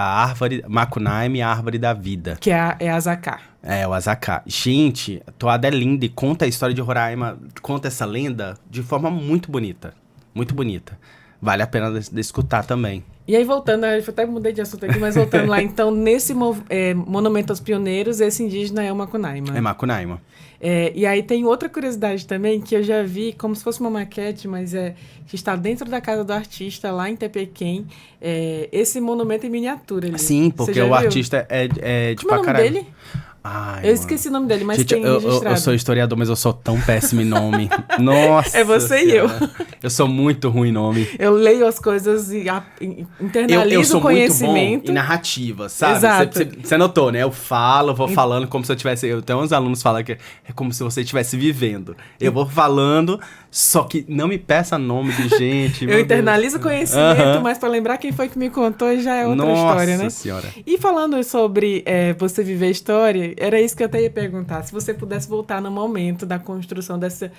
Macunaíma, a Árvore da Vida. Que é a Zacá. É, o Azacá. Gente, a toada é linda e conta a história de Roraima, conta essa lenda de forma muito bonita. Muito bonita. Vale a pena de escutar também. E aí, voltando, eu até mudei de assunto aqui, mas voltando lá, então, nesse Monumento aos Pioneiros, esse indígena é o Macunaíma. É Macunaíma. E aí tem outra curiosidade também, que eu já vi, como se fosse uma maquete, mas que está dentro da casa do artista, lá em Tepequém, esse monumento em miniatura ali. Sim, porque o artista é de Como é o nome dele? Ai, eu esqueci o nome dele, mas gente, tem registrado. Eu sou historiador, mas eu sou tão péssimo em nome. Nossa É você senhora. e eu. Eu sou muito ruim em nome. Eu leio as coisas e internalizo o conhecimento. Eu sou muito bom em narrativa, sabe? Exato. Você notou, né? Eu vou falando como se eu tivesse... Eu tenho uns alunos que falam que é como se você estivesse vivendo. Eu vou falando, só que não me peça nome de gente. Eu internalizo o conhecimento, mas para lembrar quem foi que me contou já é outra história, né? Nossa senhora. E falando sobre você viver a história, era isso que eu até ia perguntar. Se você pudesse voltar no momento da construção dessa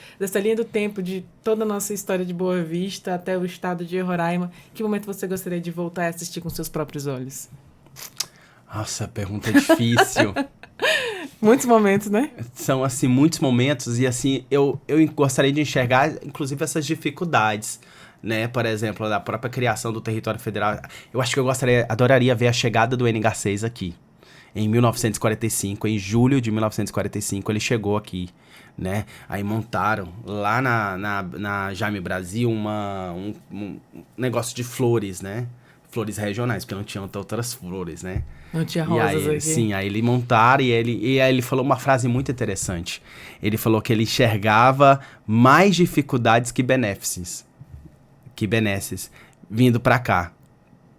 linha do tempo de toda a nossa história de Boa Vista até o estado de Roraima, que momento você gostaria de voltar e assistir com seus próprios olhos? Nossa, pergunta difícil. Muitos momentos, né? São, assim, muitos momentos e, assim, eu gostaria de enxergar, inclusive, essas dificuldades, né? Por exemplo, da própria criação do território federal. Eu acho que adoraria ver a chegada do N. Garcês aqui. Em 1945, em julho de 1945, ele chegou aqui, né? Aí montaram lá na Jaime Brasil um negócio de flores, né? Flores regionais, porque não tinham outras flores, né? Não tinha rosas aqui. Sim, aí ele montaram e aí ele falou uma frase muito interessante. Ele falou que ele enxergava mais dificuldades que benesses vindo pra cá.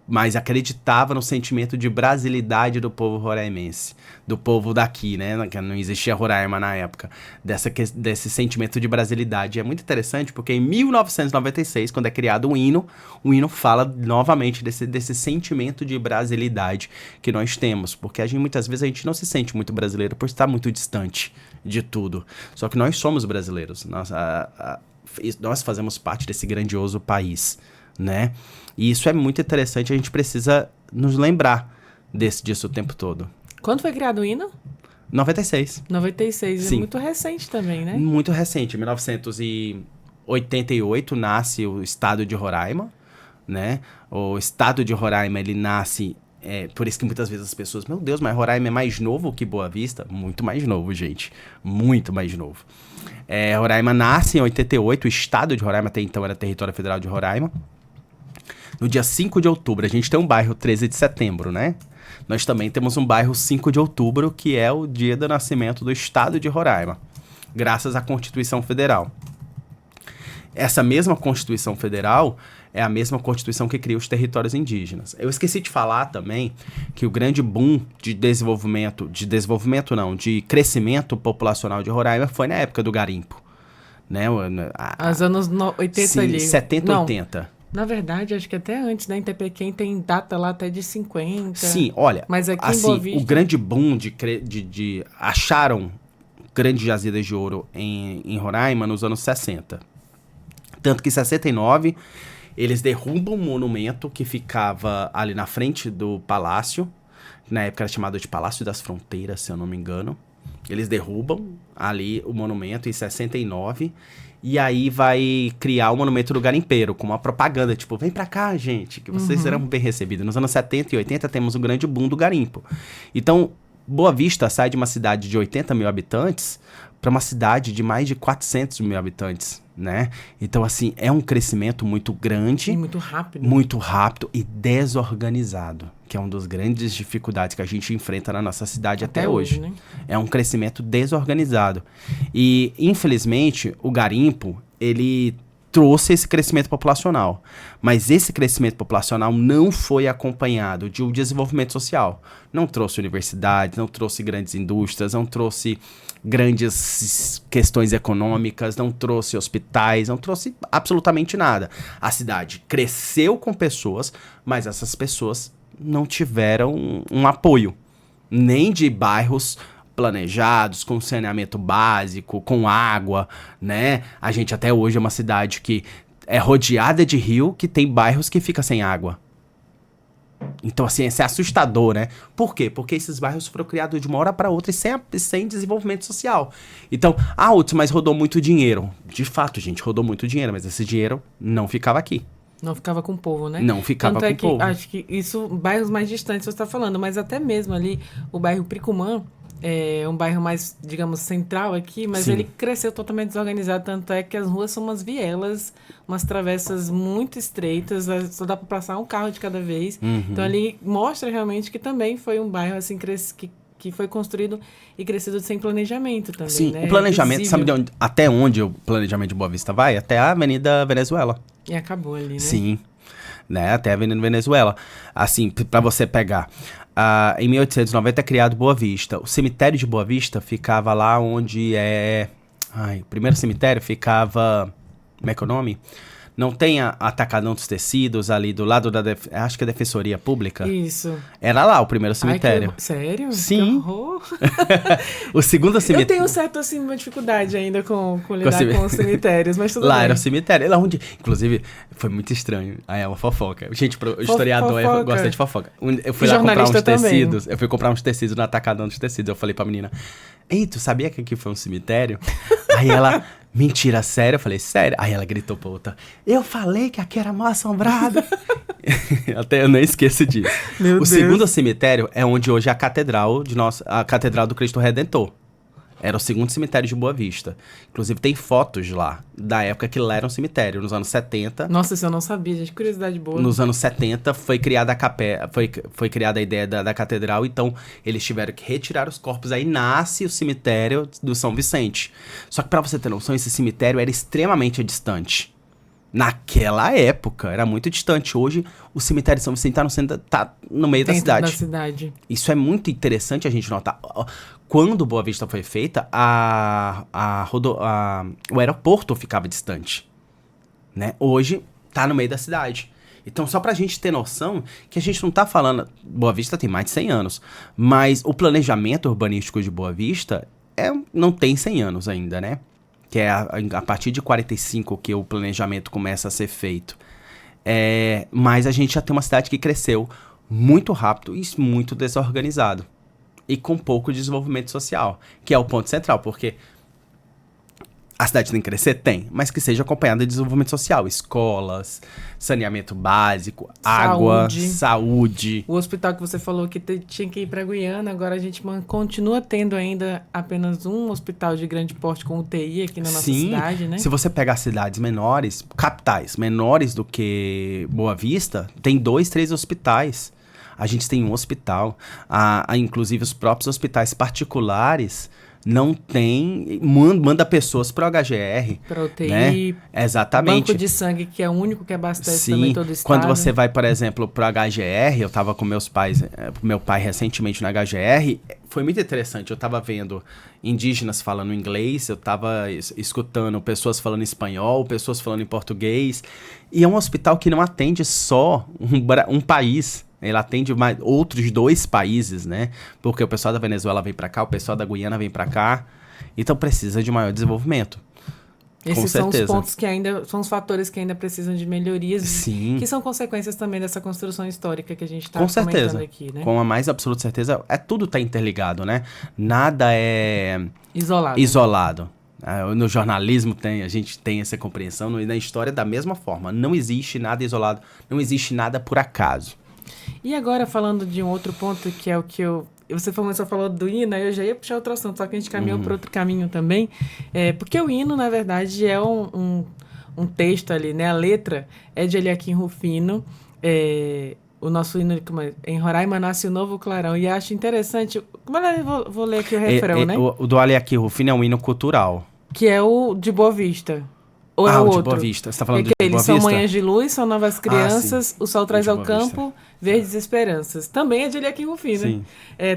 Mas acreditava no sentimento de brasilidade do povo roraimense, do povo daqui, né? Que não existia Roraima na época, desse sentimento de brasilidade. É muito interessante porque em 1996, quando é criado o hino fala novamente desse sentimento de brasilidade que nós temos, porque muitas vezes a gente não se sente muito brasileiro por estar muito distante de tudo. Só que nós somos brasileiros, nós fazemos parte desse grandioso país, né? E isso é muito interessante, a gente precisa nos lembrar disso o tempo todo. Quando foi criado o hino? 96. 96, Sim. É muito recente também, né? Muito recente, em 1988 nasce o estado de Roraima, né? O estado de Roraima, ele nasce... por isso que muitas vezes as pessoas... Meu Deus, mas Roraima é mais novo que Boa Vista? Muito mais novo, gente. Muito mais novo. Roraima nasce em 88, o estado de Roraima até então era território federal de Roraima. No dia 5 de outubro, a gente tem um bairro 13 de setembro, né? Nós também temos um bairro 5 de outubro, que é o dia do nascimento do estado de Roraima, graças à Constituição Federal. Essa mesma Constituição Federal é a mesma Constituição que cria os territórios indígenas. Eu esqueci de falar também que o grande boom de crescimento populacional de Roraima foi na época do garimpo, né? Os anos 80 sim, ali. 70, Não. 80. Na verdade, acho que até antes, né? Em Tepequém tem data lá até de 50. Sim, olha, mas aqui assim, em Boa Vista... o grande boom acharam grandes jazidas de ouro em Roraima nos anos 60. Tanto que em 69, eles derrubam um monumento que ficava ali na frente do palácio. Na época era chamado de Palácio das Fronteiras, se eu não me engano. Eles derrubam ali o monumento em 69... E aí vai criar o Monumento do Garimpeiro, com uma propaganda, tipo, vem pra cá, gente, que vocês serão bem recebidos. Nos anos 70 e 80 temos o grande boom do garimpo. Então, Boa Vista sai de uma cidade de 80 mil habitantes para uma cidade de mais de 400 mil habitantes, né? Então, assim, é um crescimento muito grande. E muito rápido. Muito rápido e desorganizado, que é uma das grandes dificuldades que a gente enfrenta na nossa cidade até hoje. Né? É um crescimento desorganizado. E, infelizmente, o garimpo, ele trouxe esse crescimento populacional. Mas esse crescimento populacional não foi acompanhado de um desenvolvimento social. Não trouxe universidades, não trouxe grandes indústrias, não trouxe grandes questões econômicas, não trouxe hospitais, não trouxe absolutamente nada. A cidade cresceu com pessoas, mas essas pessoas não tiveram um apoio, nem de bairros planejados, com saneamento básico, com água, né? A gente até hoje é uma cidade que é rodeada de rio, que tem bairros que fica sem água. Então, assim, isso é assustador, né? Por quê? Porque esses bairros foram criados de uma hora para outra e sem desenvolvimento social. Então, Hudson, mas rodou muito dinheiro. De fato, gente, rodou muito dinheiro, mas esse dinheiro não ficava aqui. Não ficava com o povo, né? Não ficava com o povo. Acho que isso, bairros mais distantes você está falando, mas até mesmo ali, o bairro Pricumã, é um bairro mais, digamos, central aqui, mas ele cresceu totalmente desorganizado, tanto é que as ruas são umas vielas, umas travessas muito estreitas, só dá para passar um carro de cada vez. Então ali mostra realmente que também foi um bairro assim que foi construído e crescido sem planejamento também, Sim, né? o planejamento, sabe até onde o planejamento de Boa Vista vai? Até a Avenida Venezuela. E acabou ali, né? Sim, né? Até a Avenida Venezuela. Assim, para você pegar... em 1890 é criado Boa Vista. O cemitério de Boa Vista ficava lá onde é... o primeiro cemitério ficava... Como é que é o nome? Não tem Atacadão dos Tecidos ali do lado da... Acho que é Defensoria Pública. Isso. Era lá o primeiro cemitério. Sério? Sim. Que horror. O segundo cemitério... Eu tenho certo, assim, uma dificuldade ainda com lidar com os cemitérios, mas tudo lá bem. Era o cemitério. Lá onde... Inclusive, foi muito estranho. Aí é uma fofoca. Gente, historiador gosta de fofoca. Eu fui lá comprar uns tecidos. Eu fui comprar uns tecidos no Atacadão dos Tecidos. Eu falei pra menina... Ei, tu sabia que aqui foi um cemitério? Aí ela... Mentira, sério? Eu falei, sério? Aí ela gritou pra outra, eu falei que aqui era mal assombrado. Até eu nem esqueço disso. O segundo cemitério é onde hoje é a catedral a Catedral do Cristo Redentor. Era o segundo cemitério de Boa Vista. Inclusive tem fotos lá, da época que lá era um cemitério, nos anos 70. Nossa, isso eu não sabia, gente, curiosidade boa. Nos anos 70 foi criada a capela, foi criada a ideia da catedral, então eles tiveram que retirar os corpos, aí nasce o cemitério do São Vicente. Só que pra você ter noção, esse cemitério era extremamente distante. Naquela época, era muito distante. Hoje, o cemitério de São Vicente tá no meio da cidade. Isso é muito interessante a gente notar. Quando Boa Vista foi feita, o aeroporto ficava distante. Né? Hoje, tá no meio da cidade. Então, só pra gente ter noção que a gente não tá falando... Boa Vista tem mais de 100 anos. Mas o planejamento urbanístico de Boa Vista não tem 100 anos ainda, né? Que é a partir de 45 que o planejamento começa a ser feito. Mas a gente já tem uma cidade que cresceu muito rápido e muito desorganizado. E com pouco desenvolvimento social, que é o ponto central, porque a cidade tem que crescer? Tem, mas que seja acompanhada de desenvolvimento social. Escolas, saneamento básico, água, saúde. O hospital que você falou que tinha que ir para Guiana, agora a gente continua tendo ainda apenas um hospital de grande porte com UTI aqui na nossa cidade, né? Se você pegar cidades menores, capitais menores do que Boa Vista, tem 2, 3 hospitais. A gente tem um hospital, inclusive os próprios hospitais particulares não tem, manda pessoas para o HGR. Para UTI. Né? Exatamente. Banco de sangue, que é o único que abastece também todo o estado. Quando você vai, por exemplo, para o HGR, eu estava com meu pai recentemente no HGR, foi muito interessante. Eu estava vendo indígenas falando inglês, eu estava escutando pessoas falando espanhol, pessoas falando em português. E é um hospital que não atende só um país. Ele atende mais outros 2 países, né? Porque o pessoal da Venezuela vem para cá, o pessoal da Guiana vem para cá. Então precisa de maior desenvolvimento. Esses são os pontos que ainda são os fatores que ainda precisam de melhorias. Sim. Que são consequências também dessa construção histórica que a gente está comentando aqui, né? Com a mais absoluta certeza, tudo está interligado, né? Nada é isolado. No jornalismo a gente tem essa compreensão, e na história da mesma forma. Não existe nada isolado, não existe nada por acaso. E agora, falando de um outro ponto, que é o que você falou do hino, aí eu já ia puxar outro assunto, só que a gente caminhou para outro caminho também. Porque o hino, na verdade, é um texto ali, né? A letra é de Eliaquim Rufino. O nosso hino, em Roraima nasce o novo clarão. E acho interessante... Vou ler aqui o refrão, né? O do Eliaquim Rufino é um hino cultural. Que é o de Boa Vista. Ou é o o de outro? Boa Vista. Você tá falando É do que de Boa eles são Vista? Manhãs de Luz, são Novas Crianças, Sim. O Sol O Traz de ao Boa Vista. Campo, Verdes Esperanças. Também é de Eliakim Rufino. Sim.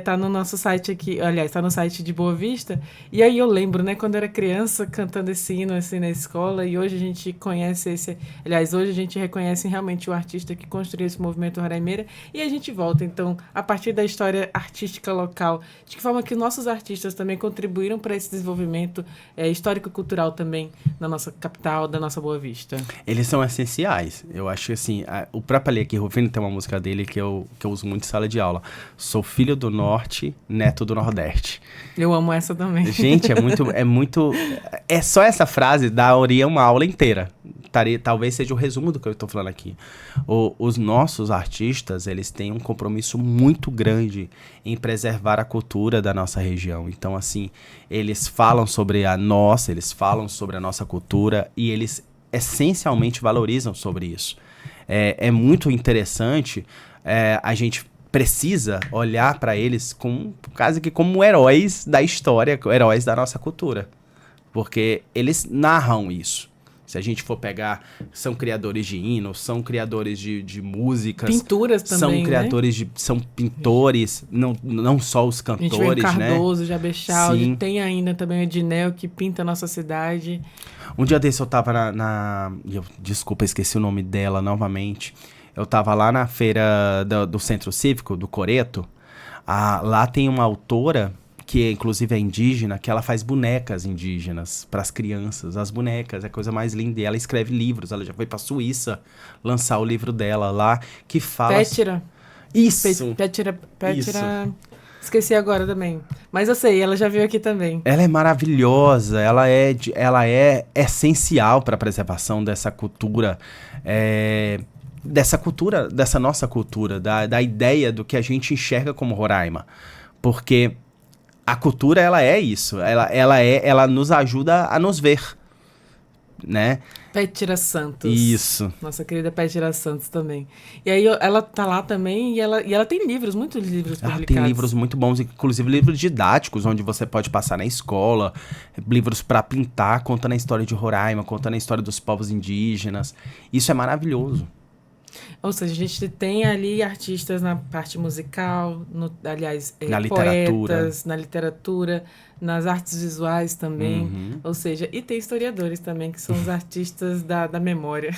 Tá no nosso site aqui, aliás, tá no site de Boa Vista. E aí eu lembro, né, quando eu era criança, cantando esse hino assim na escola, e hoje a gente conhece esse... Aliás, hoje a gente reconhece realmente o artista que construiu esse movimento roraimeira, e a gente volta, então, a partir da história artística local, de que forma que nossos artistas também contribuíram para esse desenvolvimento histórico-cultural também na nossa capital, da nossa Boa Vista. Eles são essenciais. Eu acho que, assim, o próprio Eliakim Rufino tem uma música dele que eu uso muito em sala de aula. Sou filho do Norte, neto do Nordeste. Eu amo essa também. Gente, é só essa frase daria uma aula inteira. Talvez seja o resumo do que eu estou falando aqui. Os nossos artistas, eles têm um compromisso muito grande em preservar a cultura da nossa região. Então, assim, eles falam sobre eles falam sobre a nossa cultura e eles essencialmente valorizam sobre isso. É muito interessante, a gente precisa olhar para eles quase que como heróis da história, heróis da nossa cultura. Porque eles narram isso. Se a gente for pegar, são criadores de hinos, são criadores de músicas. Pinturas também, são criadores né? São pintores, não só os cantores, a gente vê o né? Cardoso, Jabechaldi, Sim. tem ainda também o Ednel, que pinta a nossa cidade. Um dia desse eu tava desculpa, esqueci o nome dela novamente. Eu tava lá na feira do Centro Cívico, do Coreto. Lá tem uma autora, que inclusive é indígena, que ela faz bonecas indígenas para as crianças. As bonecas, é a coisa mais linda. E ela escreve livros, ela já foi pra Suíça lançar o livro dela lá, que fala... Pétira. Isso! Pétira. Isso. Esqueci agora também. Mas eu sei, ela já veio aqui também. Ela é maravilhosa, ela é essencial para a preservação dessa cultura, dessa nossa cultura, da ideia do que a gente enxerga como Roraima. Porque a cultura, ela é isso, ela nos ajuda a nos ver, né? Pétira Santos. Isso. Nossa querida Pétira Santos também. E aí ela tá lá também e ela tem livros, muitos livros publicados. Tem livros muito bons, inclusive livros didáticos, onde você pode passar na escola, livros para pintar, contando a história de Roraima, contando a história dos povos indígenas. Isso é maravilhoso. Ou seja, a gente tem ali artistas na parte musical, Na literatura. poetas, na literatura, nas artes visuais também. Uhum. Ou seja, e tem historiadores também, que são os artistas da memória,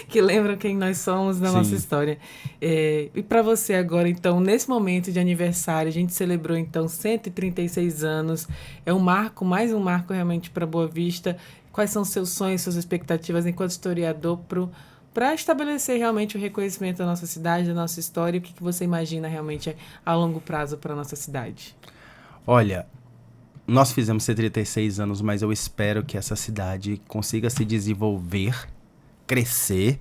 que lembram quem nós somos na Sim. nossa história. E para você agora, então, nesse momento de aniversário, a gente celebrou, então, 136 anos. É mais um marco realmente para Boa Vista. Quais são seus sonhos, suas expectativas enquanto historiador para estabelecer realmente o reconhecimento da nossa cidade, da nossa história, e o que você imagina realmente a longo prazo para a nossa cidade? Olha, nós fizemos 136 anos, mas eu espero que essa cidade consiga se desenvolver, crescer,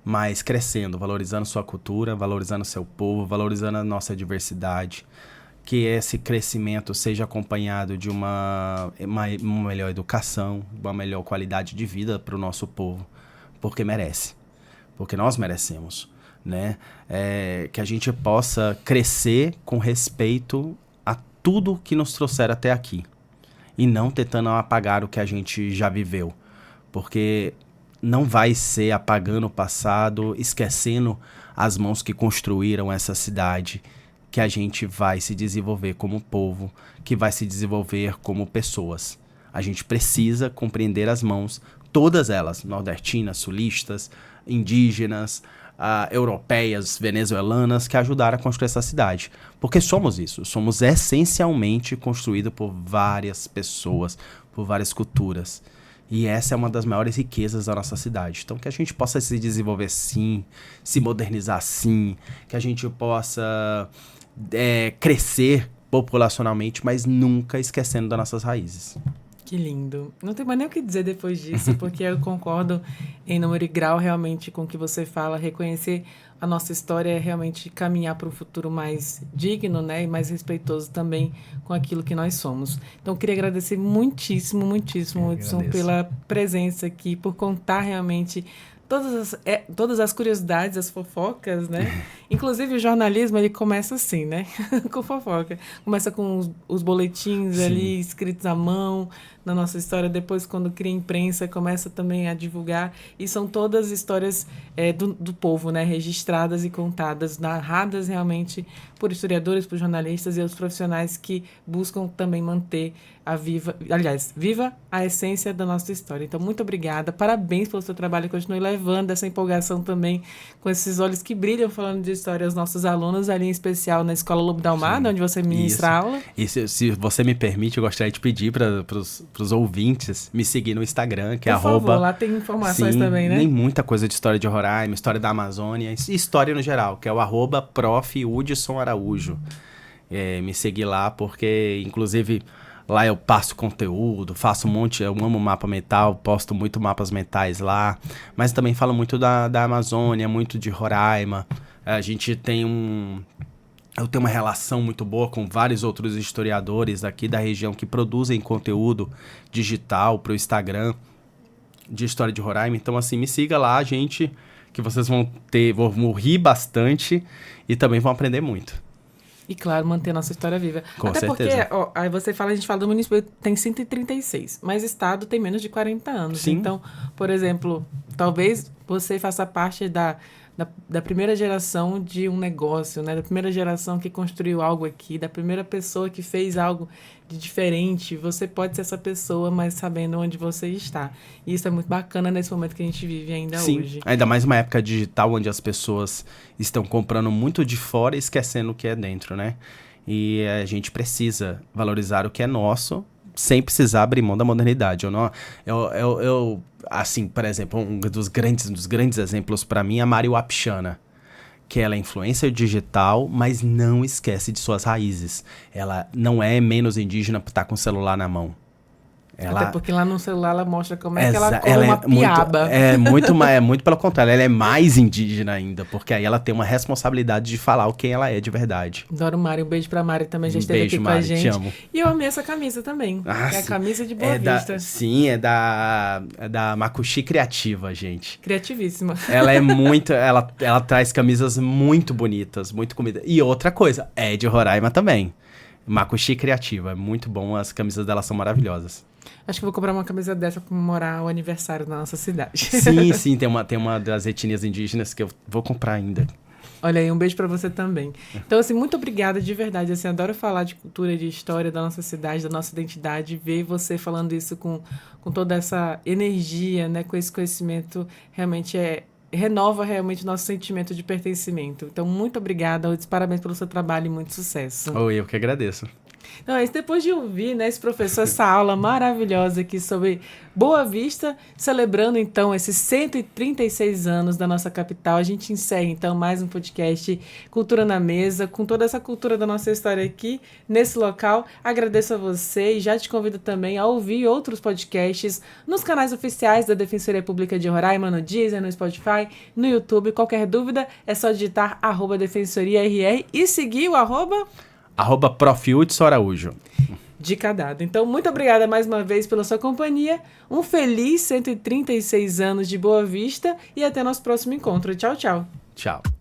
mas crescendo, valorizando sua cultura, valorizando seu povo, valorizando a nossa diversidade. Que esse crescimento seja acompanhado de uma melhor educação, uma melhor qualidade de vida para o nosso povo, porque merece. Porque nós merecemos, né? Que a gente possa crescer com respeito a tudo que nos trouxer até aqui. E não tentando apagar o que a gente já viveu. Porque não vai ser apagando o passado, esquecendo as mãos que construíram essa cidade, que a gente vai se desenvolver como povo, que vai se desenvolver como pessoas. A gente precisa compreender as mãos, todas elas, nordestinas, sulistas, indígenas, europeias, venezuelanas, que ajudaram a construir essa cidade. Porque somos isso, somos essencialmente construídos por várias pessoas, por várias culturas. E essa é uma das maiores riquezas da nossa cidade. Então, que a gente possa se desenvolver sim, se modernizar sim, que a gente possa crescer populacionalmente, mas nunca esquecendo das nossas raízes. Que lindo. Não tem mais nem o que dizer depois disso, porque eu concordo em número e grau realmente com o que você fala. Reconhecer a nossa história é realmente caminhar para um futuro mais digno, né? E mais respeitoso também com aquilo que nós somos. Então, eu queria agradecer muitíssimo, Hudson, pela presença aqui, por contar realmente todas as curiosidades, as fofocas, né? Inclusive o jornalismo, ele começa assim, né? Com fofoca. Começa com os boletins ali escritos à mão na nossa história. Depois, quando cria imprensa, começa também a divulgar. E são todas histórias do povo, né? Registradas e contadas, narradas realmente por historiadores, por jornalistas e outros profissionais que buscam também manter viva a essência da nossa história. Então, muito obrigada. Parabéns pelo seu trabalho. Continue levando essa empolgação também com esses olhos que brilham falando de história aos nossos alunos, ali em especial na Escola Lobo da Almada, onde você ministra aula. E se você me permite, eu gostaria de pedir para os ouvintes me seguir no Instagram, que Por favor, lá tem informações também, né? Tem muita coisa de história de Roraima, história da Amazônia e história no geral, que é o @prof. Hudson Araújo. Me seguir lá, porque, inclusive, lá eu passo conteúdo, faço um monte, eu amo mapa mental, posto muito mapas mentais lá, mas também falo muito da Amazônia, muito de Roraima. A gente eu tenho uma relação muito boa com vários outros historiadores aqui da região que produzem conteúdo digital para o Instagram de história de Roraima. Então, assim, me siga lá, gente, que vocês vão rir bastante e também vão aprender muito. E, claro, manter a nossa história viva. Com Até certeza. porque, aí a gente fala do município, tem 136, mas estado tem menos de 40 anos. Sim. Então, por exemplo, talvez você faça parte da primeira geração de um negócio, né? Da primeira geração que construiu algo aqui, da primeira pessoa que fez algo de diferente. Você pode ser essa pessoa, mas sabendo onde você está. E isso é muito bacana nesse momento que a gente vive ainda hoje. Sim, ainda mais uma época digital onde as pessoas estão comprando muito de fora e esquecendo o que é dentro, né? E a gente precisa valorizar o que é nosso sem precisar abrir mão da modernidade. Assim, por exemplo, um dos grandes exemplos para mim é a Mari Wapchana, que ela é influencer digital, mas não esquece de suas raízes. Ela não é menos indígena por estar com o celular na mão. Até porque lá no celular ela mostra como é que ela come uma piaba. Muito pelo contrário, ela é mais indígena ainda, porque aí ela tem uma responsabilidade de falar quem ela é de verdade. Adoro Mari, um beijo pra Mari também, já esteve aqui com a gente. Te amo. E eu amei essa camisa também, é a camisa de Boa Vista. É da Macuxi Criativa, gente. Criativíssima. Ela é muito, ela traz camisas muito bonitas, muito comida. E outra coisa, é de Roraima também. Macuxi Criativa, é muito bom, as camisas dela são maravilhosas. Acho que vou comprar uma camisa dessa pra comemorar o aniversário da nossa cidade. Sim, tem uma das etnias indígenas que eu vou comprar ainda. Olha aí, um beijo pra você também. Então, assim, muito obrigada de verdade. Assim, adoro falar de cultura e de história da nossa cidade, da nossa identidade. Ver você falando isso com toda essa energia, né? Com esse conhecimento, realmente renova realmente o nosso sentimento de pertencimento. Então, muito obrigada, parabéns pelo seu trabalho e muito sucesso. Eu que agradeço. Então, depois de ouvir, né, esse professor, essa aula maravilhosa aqui sobre Boa Vista, celebrando, então, esses 136 anos da nossa capital, a gente encerra, então, mais um podcast Cultura na Mesa, com toda essa cultura da nossa história aqui, nesse local. Agradeço a você e já te convido também a ouvir outros podcasts nos canais oficiais da Defensoria Pública de Roraima, no Deezer, no Spotify, no YouTube. Qualquer dúvida, é só digitar @defensoriarr e seguir o @Prof. Hudson Araújo. Dica dada. Então, muito obrigada mais uma vez pela sua companhia. Um feliz 136 anos de Boa Vista e até nosso próximo encontro. Tchau, tchau. Tchau.